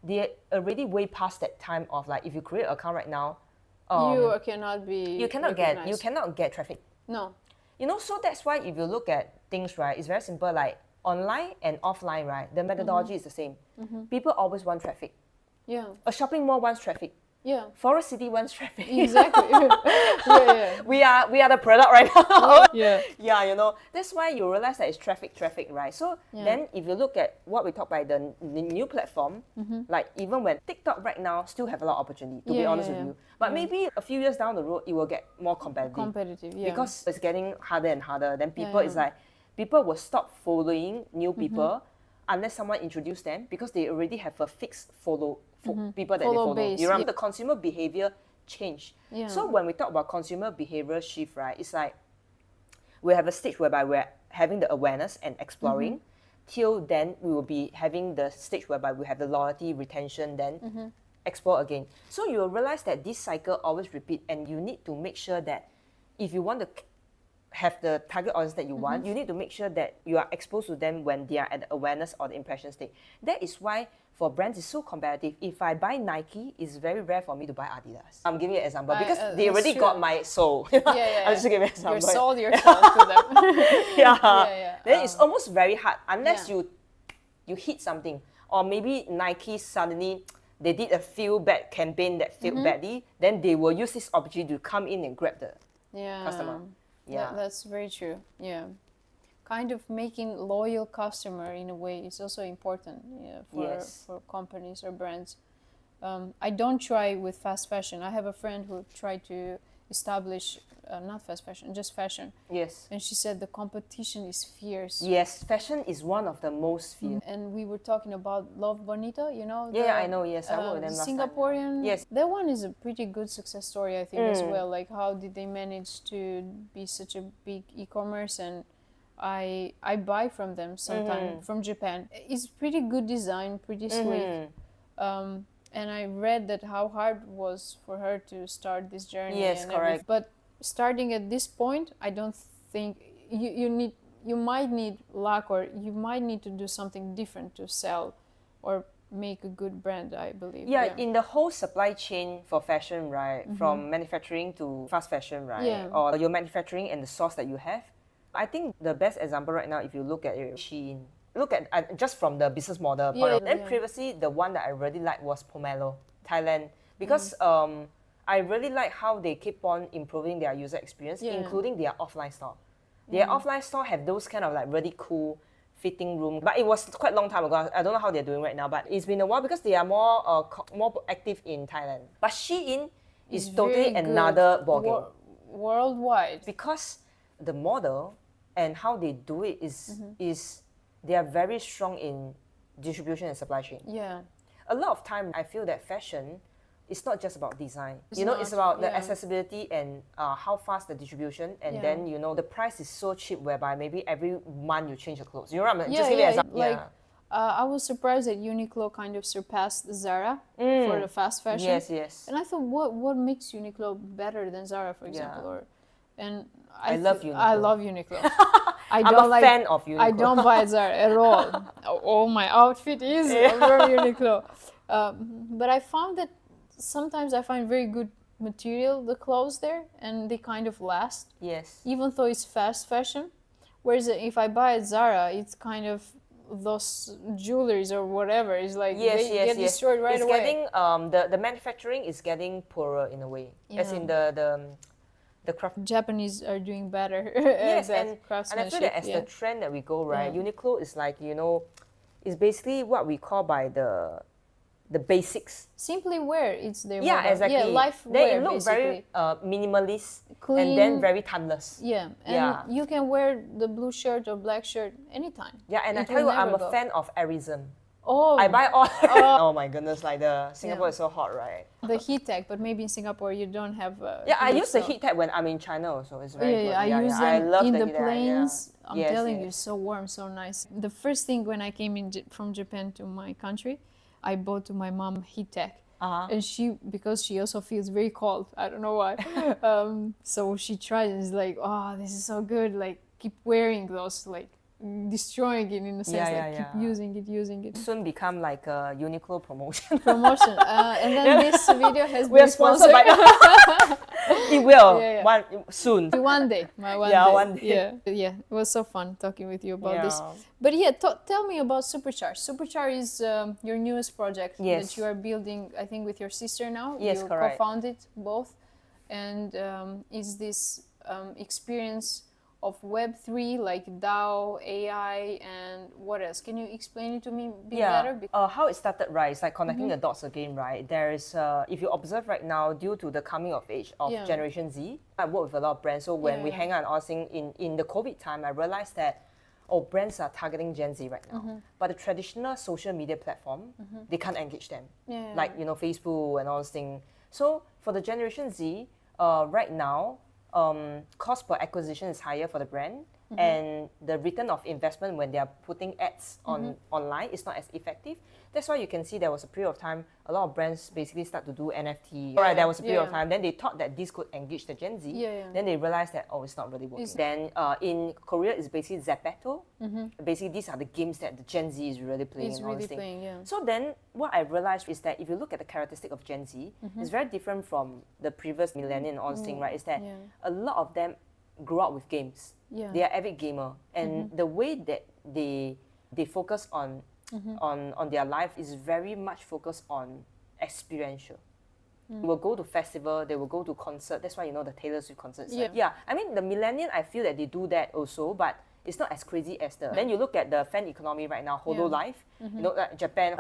they're already way past that time of like, if you create an account right now, you cannot be you cannot get traffic. No. You know, so that's why if you look at things, right, it's very simple. Like online and offline, right, the methodology is the same. People always want traffic. Yeah. A shopping mall wants traffic. Yeah. Forest City wants traffic. Exactly. Yeah. We are the product right now. Yeah. Yeah, you know, that's why you realize that it's traffic, right? So then if you look at what we talk about the new platform, like even when TikTok right now still have a lot of opportunity, to be honest with you. But maybe a few years down the road, it will get more competitive. Yeah. Because it's getting harder and harder. Then people is like, people will stop following new people unless someone introduce them because they already have a fixed people that they follow. Base, You remember the consumer behavior change. Yeah. So when we talk about consumer behavior shift, right, it's like we have a stage whereby we're having the awareness and exploring. Till then, we will be having the stage whereby we have the loyalty, retention, then explore again. So you will realize that this cycle always repeat, and you need to make sure that if you want to have the target audience that you want, you need to make sure that you are exposed to them when they are at the awareness or the impression stage. That is why for brands it's so competitive. If I buy Nike, it's very rare for me to buy Adidas. I'm giving you an example because they already got my soul. I'm just giving you an example. You sold yourself to them. Then it's almost very hard unless you hit something, or maybe Nike suddenly they did a feel bad campaign that failed badly. Then they will use this opportunity to come in and grab the customer. Yeah, that's very true. Yeah, kind of making loyal customer in a way is also important for companies or brands. I don't try with fast fashion. I have a friend who tried to establish not fast fashion, just fashion. Yes. And she said the competition is fierce. Yes, fashion is one of the most fierce. And we were talking about Love Bonita, you know? I know, yes. I worked with them last Singaporean. time. Yes. That one is a pretty good success story, I think, as well. Like, how did they manage to be such a big e-commerce? And I buy from them sometimes, from Japan. It's pretty good design, pretty sleek. And I read that how hard it was for her to start this journey. Yes, correct. But starting at this point, I don't think you might need luck, or you might need to do something different to sell or make a good brand, I believe. Yeah, in the whole supply chain for fashion, right, from manufacturing to fast fashion, right, or your manufacturing and the source that you have, I think the best example right now, if you look at it, Shein. look at just from the business model point of view. Then previously, the one that I really liked was Pomelo, Thailand, because I really like how they keep on improving their user experience, including their offline store. Their offline store have those kind of like really cool fitting room, but it was quite a long time ago. I don't know how they're doing right now, but it's been a while because they are more active in Thailand. But Shein is totally another ballgame. Worldwide. Because the model and how they do it is they are very strong in distribution and supply chain. Yeah. A lot of time I feel that fashion, it's not just about design. It's about the accessibility and how fast the distribution, and then the price is so cheap whereby maybe every month you change your clothes. You know what I mean? Just give me an example. Like, I was surprised that Uniqlo kind of surpassed Zara for the fast fashion. Yes. And I thought, what makes Uniqlo better than Zara, for example? I love Uniqlo. I love Uniqlo. I'm a fan of Uniqlo. I don't buy Zara at all. Oh, my outfit is from Uniqlo. But I found that sometimes I find very good material, the clothes there, and they kind of last. Yes. Even though it's fast fashion. Whereas if I buy at Zara, it's kind of those jewelries or whatever. It's like they get destroyed right away. It's getting, the manufacturing is getting poorer in a way. As in the craft. Japanese are doing better Yes, at and craftsmanship. I feel that as the trend that we go, right, Uniqlo is like, is basically what we call by the basics. Simply wear, it's their Yeah, model. exactly. Yeah, life then wear, it looks very minimalist, clean, and then very timeless. Yeah, and you can wear the blue shirt or black shirt anytime. Yeah, and I tell you, I'm a fan of Arism. Oh, I buy all. Oh my goodness! Like Singapore is so hot, right? The heat tech, but maybe in Singapore you don't have. I use the heat tech when I'm in China, also it's very good. I use them I love in the the heat tech, planes. yeah. I'm telling you, so warm, so nice. The first thing when I came in from Japan to my country, I bought to my mom heat tech. And because she also feels very cold, I don't know why. So she tried and is like, oh, this is so good. Like, keep wearing those, like destroying it in a sense, keep using it. Soon become like a Uniqlo promotion. And then this video has been sponsored by it will soon. One day. One day. Yeah. It was so fun talking with you about this. But tell me about Supercharge. Supercharge is your newest project that you are building, I think, with your sister now. Yes, you correct. co-founded both, and is this experience of Web3, like DAO, AI, and what else? Can you explain it to me a bit better? How it started, right? It's like connecting the dots again, right? There is, if you observe right now, due to the coming of age of Generation Z, I work with a lot of brands. So when we hang out and all things in the COVID time, I realized that brands are targeting Gen Z right now. But the traditional social media platform, they can't engage them. Like, Facebook and all those things. So for the Generation Z, right now, cost per acquisition is higher for the brand, and the return of investment when they are putting ads online is not as effective. That's why you can see there was a period of time a lot of brands basically start to do NFT. There was a period of time. Then they thought that this could engage the Gen Z. Then they realized that it's not really working. Then in Korea, it's basically Zepeto. Basically, these are the games that the Gen Z is really playing. So then what I realized is that if you look at the characteristic of Gen Z, it's very different from the previous millennial and all this thing, right? Is that a lot of them grew up with games. They are avid gamer, and the way that they focus on their life is very much focused on experiential. They will go to festival, they will go to concert. That's why the Taylor Swift concerts. I mean the millennial, I feel that they do that also, but it's not as crazy as the. Then you look at the fan economy right now, Hololive, like Japan,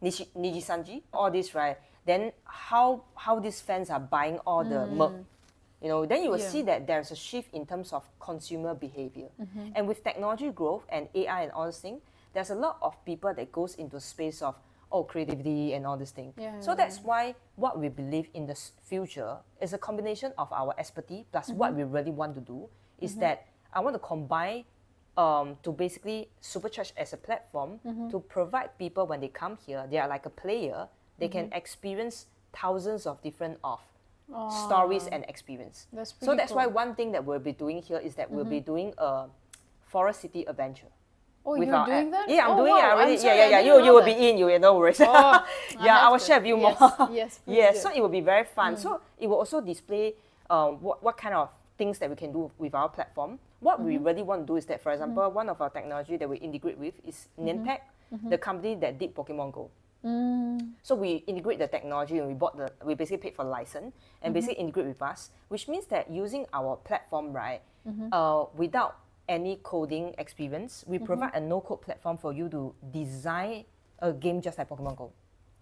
Nijisanji, all this, right? Then how these fans are buying all the merch. Then you will see that there's a shift in terms of consumer behavior. And with technology growth and AI and all this thing, there's a lot of people that goes into space of creativity and all this thing. So that's why what we believe in the future is a combination of our expertise plus what we really want to do is that I want to combine to basically Supercharge as a platform to provide people when they come here, they are like a player, they can experience thousands of different stories and experience. That's why one thing that we'll be doing here is that we'll be doing a Forest City adventure. Oh, you're doing that? Yeah, I'm doing it already. Sorry, you will be in, no worries. I will share with you more. Yes, so it will be very fun. So it will also display what kind of things that we can do with our platform. what we really want to do is that, for example, one of our technology that we integrate with is Niantic, the company that did Pokemon Go. So we integrate the technology and we basically paid for the license and basically integrate with us, which means that using our platform, right, without any coding experience, we provide a no-code platform for you to design a game just like Pokemon Go.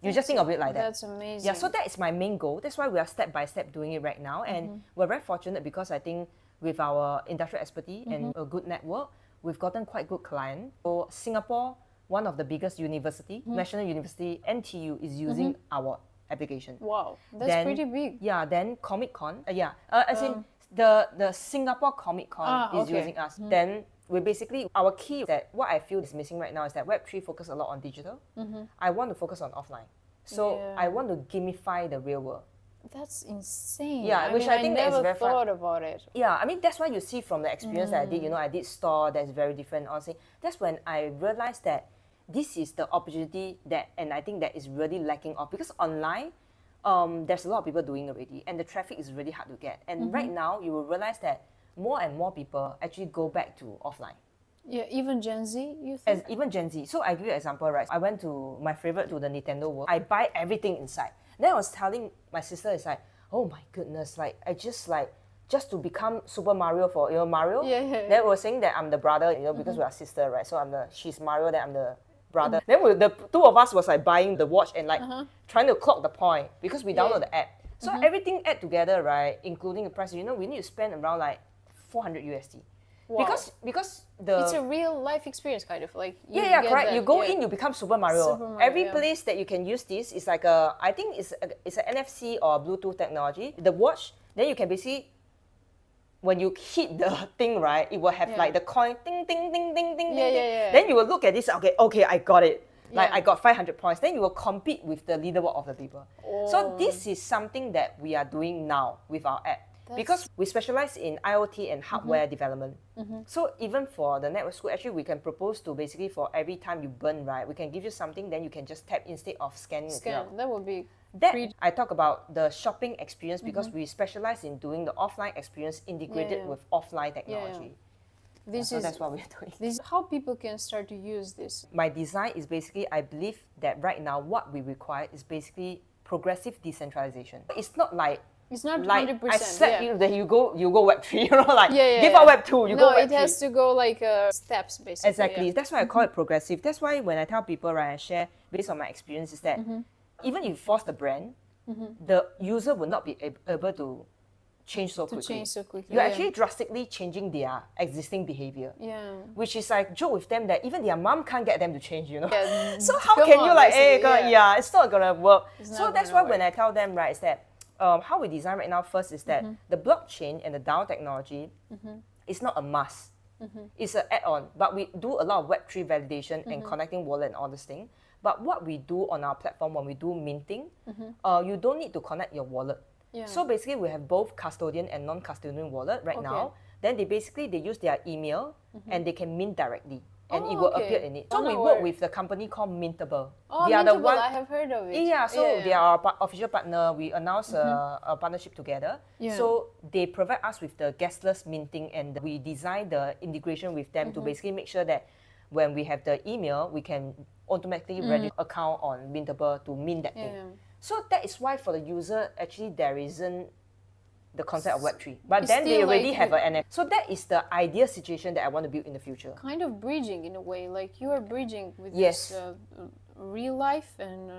You just think of it like that. That's amazing. Yeah, so that is my main goal. That's why we are step by step doing it right now. And we're very fortunate because I think with our industrial expertise and a good network, we've gotten quite good clients. So Singapore, one of the biggest university, National University, NTU, is using our application. Wow, that's pretty big. Yeah, then Comic Con, as in the Singapore Comic Con is using us. Then we basically, our key that what I feel is missing right now is that Web3 focus a lot on digital. I want to focus on offline. So I want to gamify the real world. That's insane. Yeah, which I think I is never very fun. thought about it. Yeah, I mean, that's why you see from the experience that I did, I did store that's very different. Honestly, that's when I realized that this is the opportunity that, and I think that is really lacking off because online, there's a lot of people doing already and the traffic is really hard to get. And right now, you will realize that more and more people actually go back to offline. Yeah, even Gen Z, you think? Even Gen Z. So I give you an example, right? I went to my favorite, to the Nintendo world. I buy everything inside. Then I was telling my sister, it's like, oh my goodness, like I just to become Super Mario for Mario. Yeah. Then we were saying that I'm the brother, because we are sister, right? So she's Mario, then I'm the brother. Then the two of us was like buying the watch and like trying to clock the point because we download the app. So everything add together, right, including the price, we need to spend around like 400 USD. Wow. Because it's a real life experience, kind of like correct. that, you go in, you become Super Mario. Every place that you can use this is like I think it's an NFC or Bluetooth technology. The watch, then you can basically, when you hit the thing, right, it will have like the coin, ding, ding, ding, ding, ding, ding. Then you will look at this, okay, I got it. Like I got 500 points. Then you will compete with the leaderboard of the people. So this is something that we are doing now with our app. Because we specialize in IoT and hardware development. So even for the network school, actually we can propose to basically for every time you burn, right, we can give you something, then you can just tap instead of scanning. That would be I talk about the shopping experience because we specialize in doing the offline experience integrated with offline technology. So that's what we're doing. This is how people can start to use this. My design is basically, I believe that right now what we require is basically progressive decentralization. It's not like it's not like 100%. I said you, then you go Web3, give out Web2, you go Web3. No, it has to go like steps basically. Exactly. That's why I call it progressive. That's why when I tell people, right, I share based on my experience is that even if you force the brand, the user will not be able to change so quickly. You're actually drastically changing their existing behavior. Yeah. Which is like joke with them that even their mom can't get them to change, Yeah, so how can you like, it's not gonna work. So that's why when I tell them, right, is that how we design right now first is that the blockchain and the DAO technology is not a must. It's an add-on, but we do a lot of Web3 validation and connecting wallet and all this thing. But what we do on our platform when we do minting, you don't need to connect your wallet. So basically we have both custodian and non-custodian wallet right now. Then they use their email and they can mint directly. And it will appear in it. So we work with the company called Mintable. They are the one I have heard of it. Yeah, so they are our official partner. We announced a partnership together. So they provide us with the guestless minting and we design the integration with them to basically make sure that when we have the email, we can automatically register account on Mintable to mint that thing. So that is why for the user, actually there isn't the concept of Web3. But then they already have an NFT. So that is the ideal situation that I want to build in the future. Kind of bridging in a way, like you are bridging with this real life and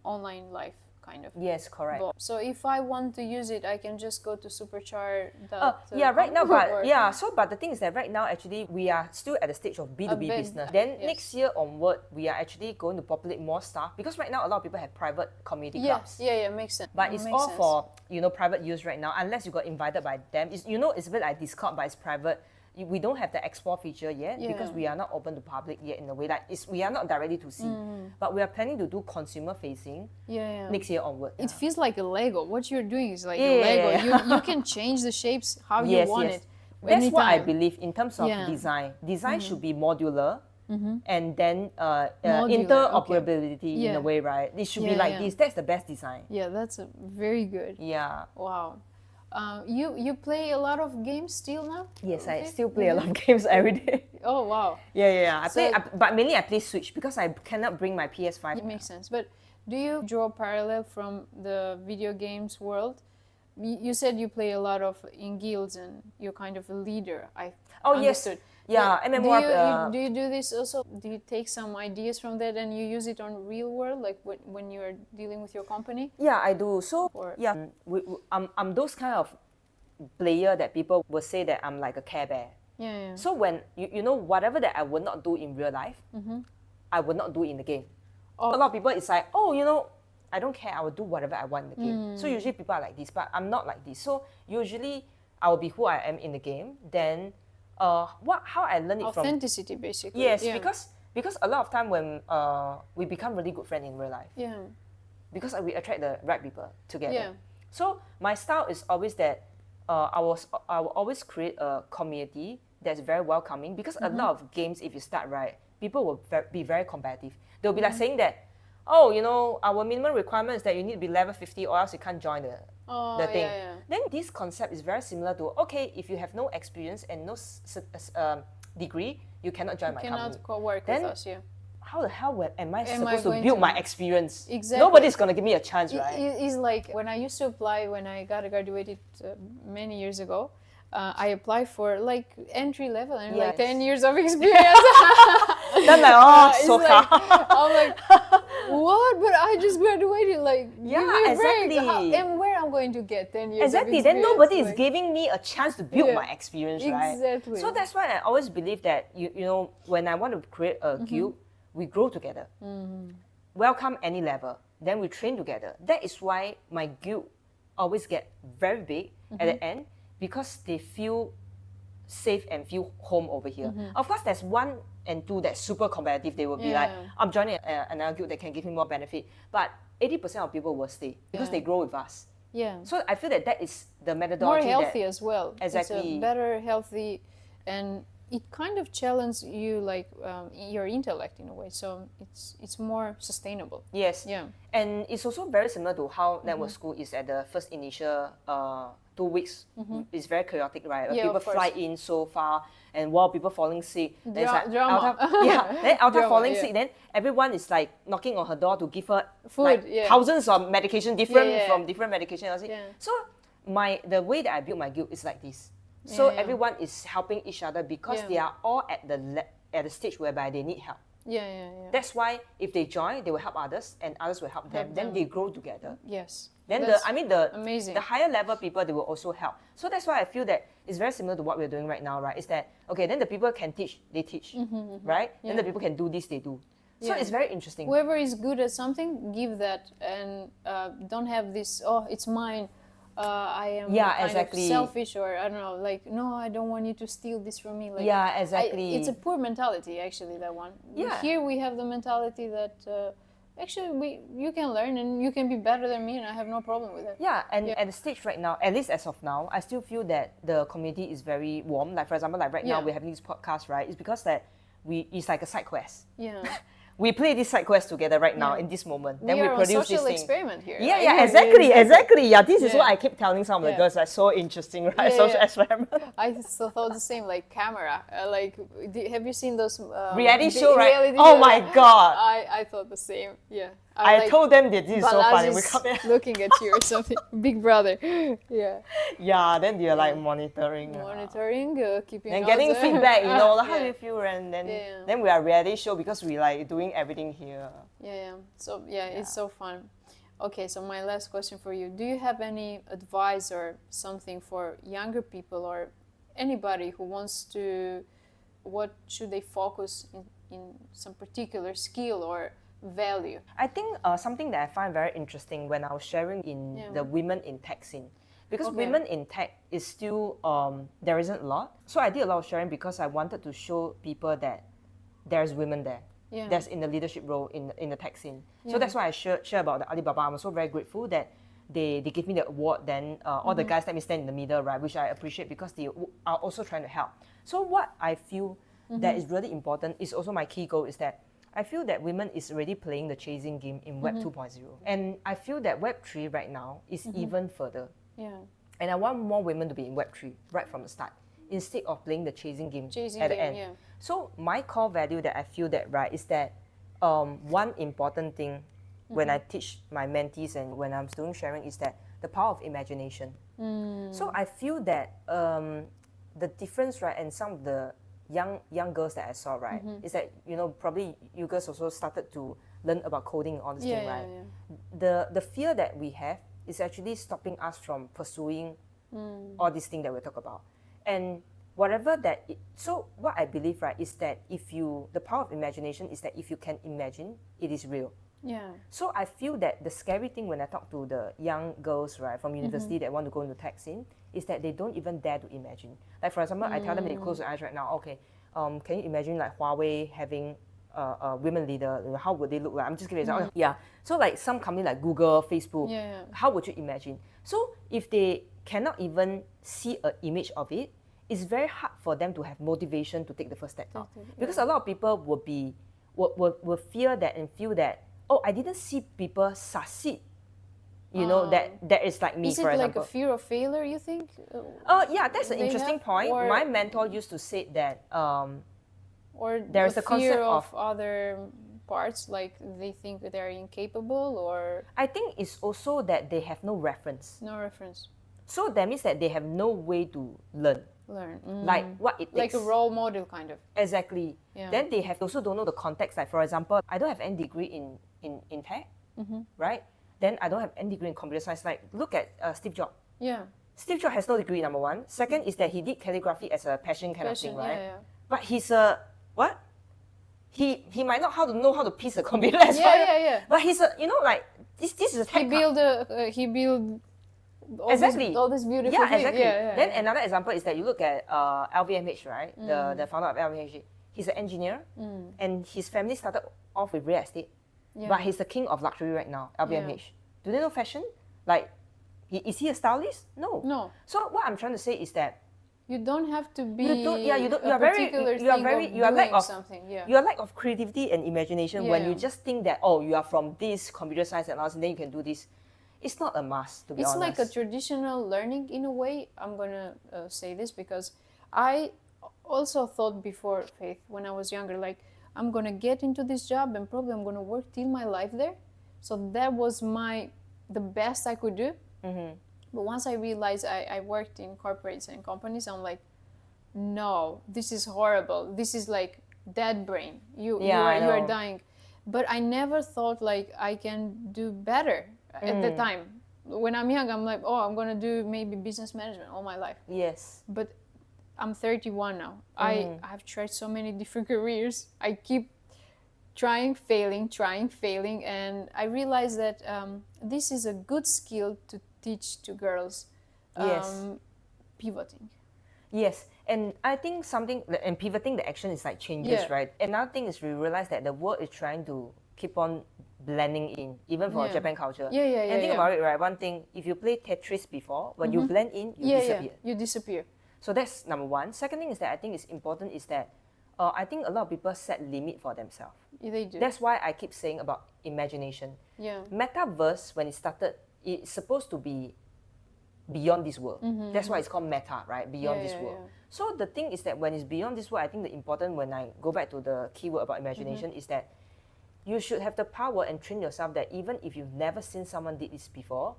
online life, kind of. Yes, correct. So if I want to use it, I can just go to Supercharge. Right now, but the thing is that right now, actually, we are still at the stage of B2B business. Then next year onward, we are actually going to populate more stuff because right now, a lot of people have private community clubs. Makes sense. But it's all for, private use right now, unless you got invited by them. It's a bit like Discord, but it's private. We don't have the export feature yet because we are not open to public yet in a way. We are not directly to see. But we are planning to do consumer facing next year onward. It feels like a Lego. What you're doing is like a Lego. You can change the shapes how you want it. That's anytime. What I believe in terms of design. Design should be modular and then interoperability in a way, right? It should be like this. That's the best design. Yeah, that's very good. Yeah. Wow. You play a lot of games still now? Yes, I Okay. still play a lot of games every day. Oh wow. Yeah. So- But mainly I play Switch because I cannot bring my PS5. It makes sense. But do you draw parallel from the video games world? You said you play a lot of in guilds and you're kind of a leader. I understood. Yeah, But MMORPG. do you do this also? Do you take some ideas from that and you use it on real world, like when you're dealing with your company? Yeah, I do. So Or- I'm those kind of player that people will say that I'm like a Care Bear. Yeah. So when you know whatever that I would not do in real life, I would not do in the game. Oh. A lot of people it's like, oh, I don't care. I will do whatever I want in the game. So usually people are like this, but I'm not like this. So usually I will be who I am in the game. Then how I learn it from Authenticity, basically. yes, Yeah. because a lot of time when we become really good friends in real life, Yeah. because we attract the right people together. Yeah. So my style is always that I will always create a community that's very welcoming, because a lot of games, if you start right, people will be very competitive. They'll be like saying that, oh, our minimum requirement is that you need to be level 50 or else you can't join the thing. Yeah. Then this concept is very similar to, okay, if you have no experience and no degree, you cannot join my company. Cannot work Then with us, yeah. How the hell am I Am I supposed to going build to- my experience? Exactly. Nobody's going to give me a chance, right? It's like when I used to apply when I got graduated many years ago. I applied for like entry level and like Yes. 10 years of experience. Then like, oh, It's so like, far. I'm like, what? But I just graduated. Like, Yeah, give me a break. exactly. And where I'm going to get 10 years? Exactly. Of Then experience? nobody is Like, giving me a chance to build Yeah. my experience, right? Exactly. So that's why I always believe that when I want to create a guild, we grow together. Welcome any level. Then we train together. That is why my guild always get very big at the end, because they feel safe and feel home over here. Of course, there's 1 and 2 that's super competitive. They will be like, Yeah. I'm joining another guild that can give me more benefit. But 80% of people will stay because they grow with us. Yeah. So I feel that is the More methodology. healthy as well. Exactly. It's a better, healthy, and it kind of challenges you, like your intellect in a way. So it's more sustainable. Yes. Yeah. And it's also very similar to how network school is at the first initial 2 weeks. It's very chaotic, right? Yeah, People of course. fly in so far, and while people falling sick, then it's like Drama. then after Drama, falling yeah. sick, then everyone is like knocking on her door to give her Food, like yeah. thousands of medication, different Yeah. from different medication. Yeah. So the way that I build my guild is like this. So Yeah. everyone is helping each other because Yeah. they are all at the stage whereby they need help. Yeah. That's why if they join, they will help others, and others will help them. Help Then them. they grow together. Yes. Then That's amazing. the higher level people, they will also help. So that's why I feel that it's very similar to what we're doing right now, right? Is that okay? Then the people can teach, they teach, right? Then the people can do this, they do. So Yeah. it's very interesting. Whoever is good at something, give that, and don't have this. Oh, it's mine. I am Yeah, kind exactly. of selfish, or I don't know. Like, no, I don't want you to steal this from me. Like, Yeah, exactly. it's a poor mentality, actually. That one. Yeah. Here we have the mentality that actually you can learn and you can be better than me, and I have no problem with it. Yeah, and at the stage right now, at least as of now, I still feel that the community is very warm. Like for example, like right now Yeah. we're having this podcast, right? It's because that it's like a side quest. Yeah. We play this side quest together right now Yeah. in this moment. We Then are we on produce this social thing. experiment here. Yeah, like, yeah, exactly. Yeah, this is Yeah. what I keep telling some of the Yeah. girls. Like so interesting, right? Yeah, Social yeah. experiment. I still thought the same, like camera. Have you seen those Reality show, right? reality Oh show? my God. I thought the same. Yeah. I told them that this is so funny. We Balazs come is looking at you or something. Big brother. Yeah. yeah, then they're like monitoring. Monitoring, keeping. And us, getting feedback, like, how yeah. do you feel? And then Yeah. then we are reality show because we like doing everything here. Yeah. So it's so fun. Okay, so my last question for you: do you have any advice or something for younger people or anybody who wants to? What should they focus in some particular skill or value? I think something that I find very interesting when I was sharing in Yeah. the women in tech scene, because Okay. women in tech is still there isn't a lot. So I did a lot of sharing because I wanted to show people that there's women there. Yeah. That's in the leadership role in the tech scene. Yeah. So that's why I share about the Alibaba. I'm also very grateful that they give me the award. Then all the guys let me stand in the middle, right? Which I appreciate because they are also trying to help. So what I feel that is really important is also my key goal is that I feel that women is already playing the chasing game in Web 2.0. And I feel that Web 3 right now is even further. Yeah. And I want more women to be in Web3 right from the start, instead of playing the chasing game at the end. Yeah. So my core value that I feel that, right, is that one important thing when I teach my mentees and when I'm doing sharing is that the power of imagination. So I feel that the difference, right, and some of the young girls that I saw, right, is that, probably you girls also started to learn about coding and all this thing, right? The fear that we have is actually stopping us from pursuing all these things that we talk about. And whatever that, so what I believe, right, is that the power of imagination is that if you can imagine, it is real. Yeah. So I feel that the scary thing when I talk to the young girls, right, from university that want to go into tech scene, is that they don't even dare to imagine. Like, for example, I tell them, they close their eyes right now, okay, can you imagine like Huawei having a women leader? How would they look like? I'm just giving an example. Yeah. So like some company like Google, Facebook, how would you imagine? So if they cannot even see an image of it, it's very hard for them to have motivation to take the first step out. Because a lot of people will fear that and feel that, oh, I didn't see people succeed. That is like me, is it for like example. a fear of failure, you think? Yeah, that's an interesting point. My mentor used to say that or there's the the concept fear of of other parts, like they think they're incapable, or I think it's also that they have no reference. no reference. So that means that they have no way to learn. Like what it takes. Like a role model, kind of. Exactly. Then they also don't know the context. Like, for example, I don't have any degree in tech, right? Then I don't have any degree in computer science. Like, look at Steve Jobs. Yeah. Steve Jobs has no degree, number one. Second is that he did calligraphy as a passion kind of thing, right? Yeah. But he's a, what? He might not know how to piece a computer as well. Yeah. But he's a, like, this is a tech. He built all exactly. all this beautiful yeah, thing. exactly. Yeah. Then another example is that you look at LVMH, right? The founder of LVMH. He's an engineer, and his family started off with real estate. But he's the king of luxury right now, LVMH. Do they know fashion? Like, is he a stylist? No. So what I'm trying to say is that you don't have to be. You are lack of creativity and imagination when you just think that, oh, you are from this computer science and all, and then you can do this. It's not a must, to be honest. It's like a traditional learning in a way. I'm gonna say this because I also thought before, Faith, when I was younger, like, I'm gonna get into this job and probably I'm gonna work till my life there. So that was the best I could do. But once I realized I worked in corporates and companies, I'm like, no, this is horrible. This is like dead brain. You are dying. But I never thought like I can do better at the time. When I'm young, I'm like, oh, I'm gonna do maybe business management all my life. Yes. But I'm 31 now. I've tried so many different careers. I keep trying, failing, and I realized that this is a good skill to teach to girls. Pivoting. Yes, and I think and pivoting, the action is like changes, right? Another thing is we realize that the world is trying to keep on blending in, even for Japan culture. And think about it, right? One thing, if you play Tetris before, when you blend in, you disappear. You disappear. So that's number one. Second thing is that I think is important is that I think a lot of people set limit for themselves. Yeah, they do. That's why I keep saying about imagination. Metaverse, when it started, it's supposed to be beyond this world. That's why it's called meta, right? Beyond this world. So the thing is that when it's beyond this world, I think the important, when I go back to the keyword about imagination, is that you should have the power and train yourself that even if you've never seen someone did this before,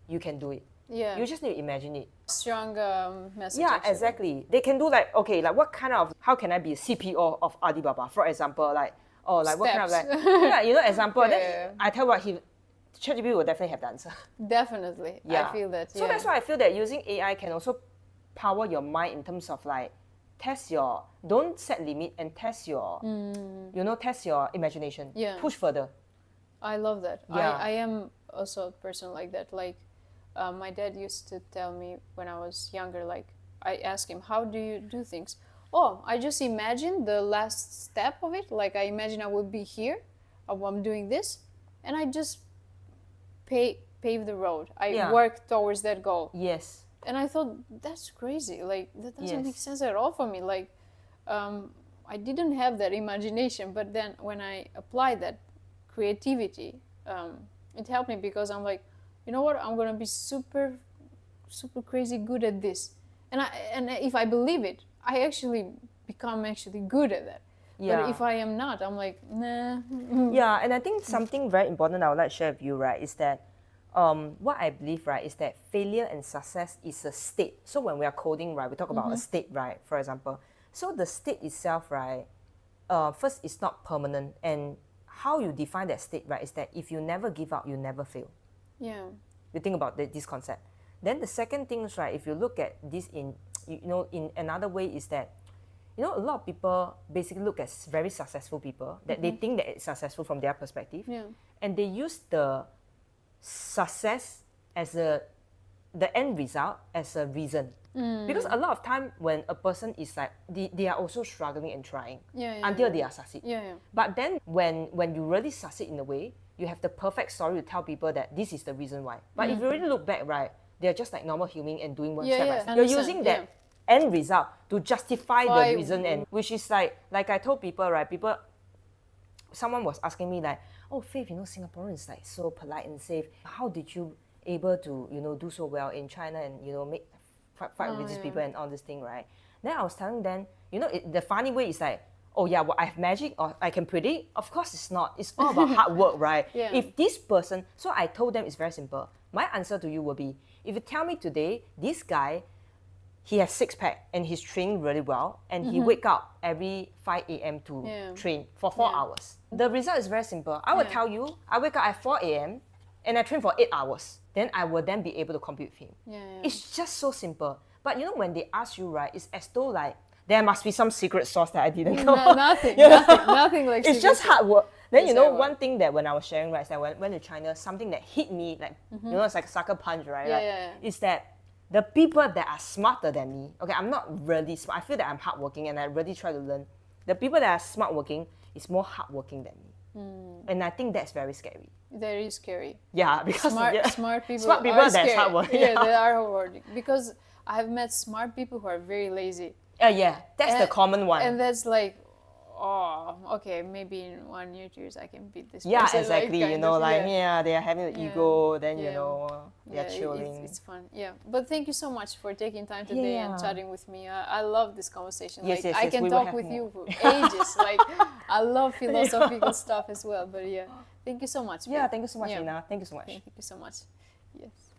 you can do it. You just need to imagine it. Strong message. Yeah, actually. exactly. They can do like, okay, like how can I be a CPO of Alibaba, for example, like, or like what kind of like, example. Then I tell what ChatGPT will definitely have the answer. Definitely. I feel that. So that's why I feel that using AI can also power your mind in terms of like, don't set limit and test your imagination. Push further. I love that. I am also a person like that. Like, my dad used to tell me when I was younger, like, I asked him, how do you do things? Oh, I just imagine the last step of it. Like, I imagine I would be here, I'm doing this, and I just pave the road. I work towards that goal. Yes. And I thought, that's crazy. Like, that doesn't make sense at all for me. Like, I didn't have that imagination, but then when I applied that creativity, it helped me because I'm like, you know what? I'm gonna be super super crazy good at this, and if I believe it, I actually become actually good at that. Yeah. But if I am not, I'm like, nah. Yeah, and I think something very important I would like to share with you, right, is that what I believe, right, is that failure and success is a state. So when we are coding, right, we talk about a state, right, for example. So the state itself, right, first, it's not permanent. And how you define that state, right, is that if you never give up, you never fail. Yeah. You think about this concept. Then the second thing is, right, if you look at this in, in another way is that, a lot of people basically look at very successful people that they think that it's successful from their perspective. Yeah. And they use the success as the end result as a reason. Because a lot of time when a person is like, they are also struggling and trying until they are succeed. But then when you really succeed in a way, you have the perfect story to tell people that this is the reason why. But if you really look back, right, they're just like normal human and doing one step by step. You're using that end result to justify the reason, and which is like I told people, right, someone was asking me like, oh Faith, Singaporeans like so polite and safe. How did you able to do so well in China and make fight with these people and all this thing, right? Then I was telling them, the funny way is like, oh yeah, well, I have magic or I can predict. Of course it's not. It's all about hard work, right? If this person, so I told them it's very simple. My answer to you will be, if you tell me today, this guy, he has six-pack and he's training really well and he wake up every 5 a.m. to train for 4 hours. The result is very simple. I will tell you, I wake up at 4 a.m. and I train for 8 hours. Then I will then be able to compete with him. It's just so simple. But when they ask you, right, it's as though like there must be some secret sauce that I didn't know. Nothing like it's just hard work. Then one thing that when I was sharing, right, is that when I went to China, something that hit me like it's like a sucker punch, right? Is that the people that are smarter than me, okay, I'm not really smart. I feel that I'm hardworking and I really try to learn. The people that are smart working is more hardworking than me. And I think that's very scary. Very scary. Yeah, because smart people are that's scary. Hardworking. Yeah, they are hardworking. Because I have met smart people who are very lazy. That's the common one. And that's like, oh, okay, maybe in 1 year, 2 years I can beat this person. Yeah, exactly. They are having the ego, then they're chilling. It's fun. Yeah, but thank you so much for taking time today and chatting with me. I love this conversation. I can talk with you for ages. Like, I love philosophical stuff as well. But thank you so much. Yeah, thank you so much, Ina. Thank you so much. Thank you so much. Yes.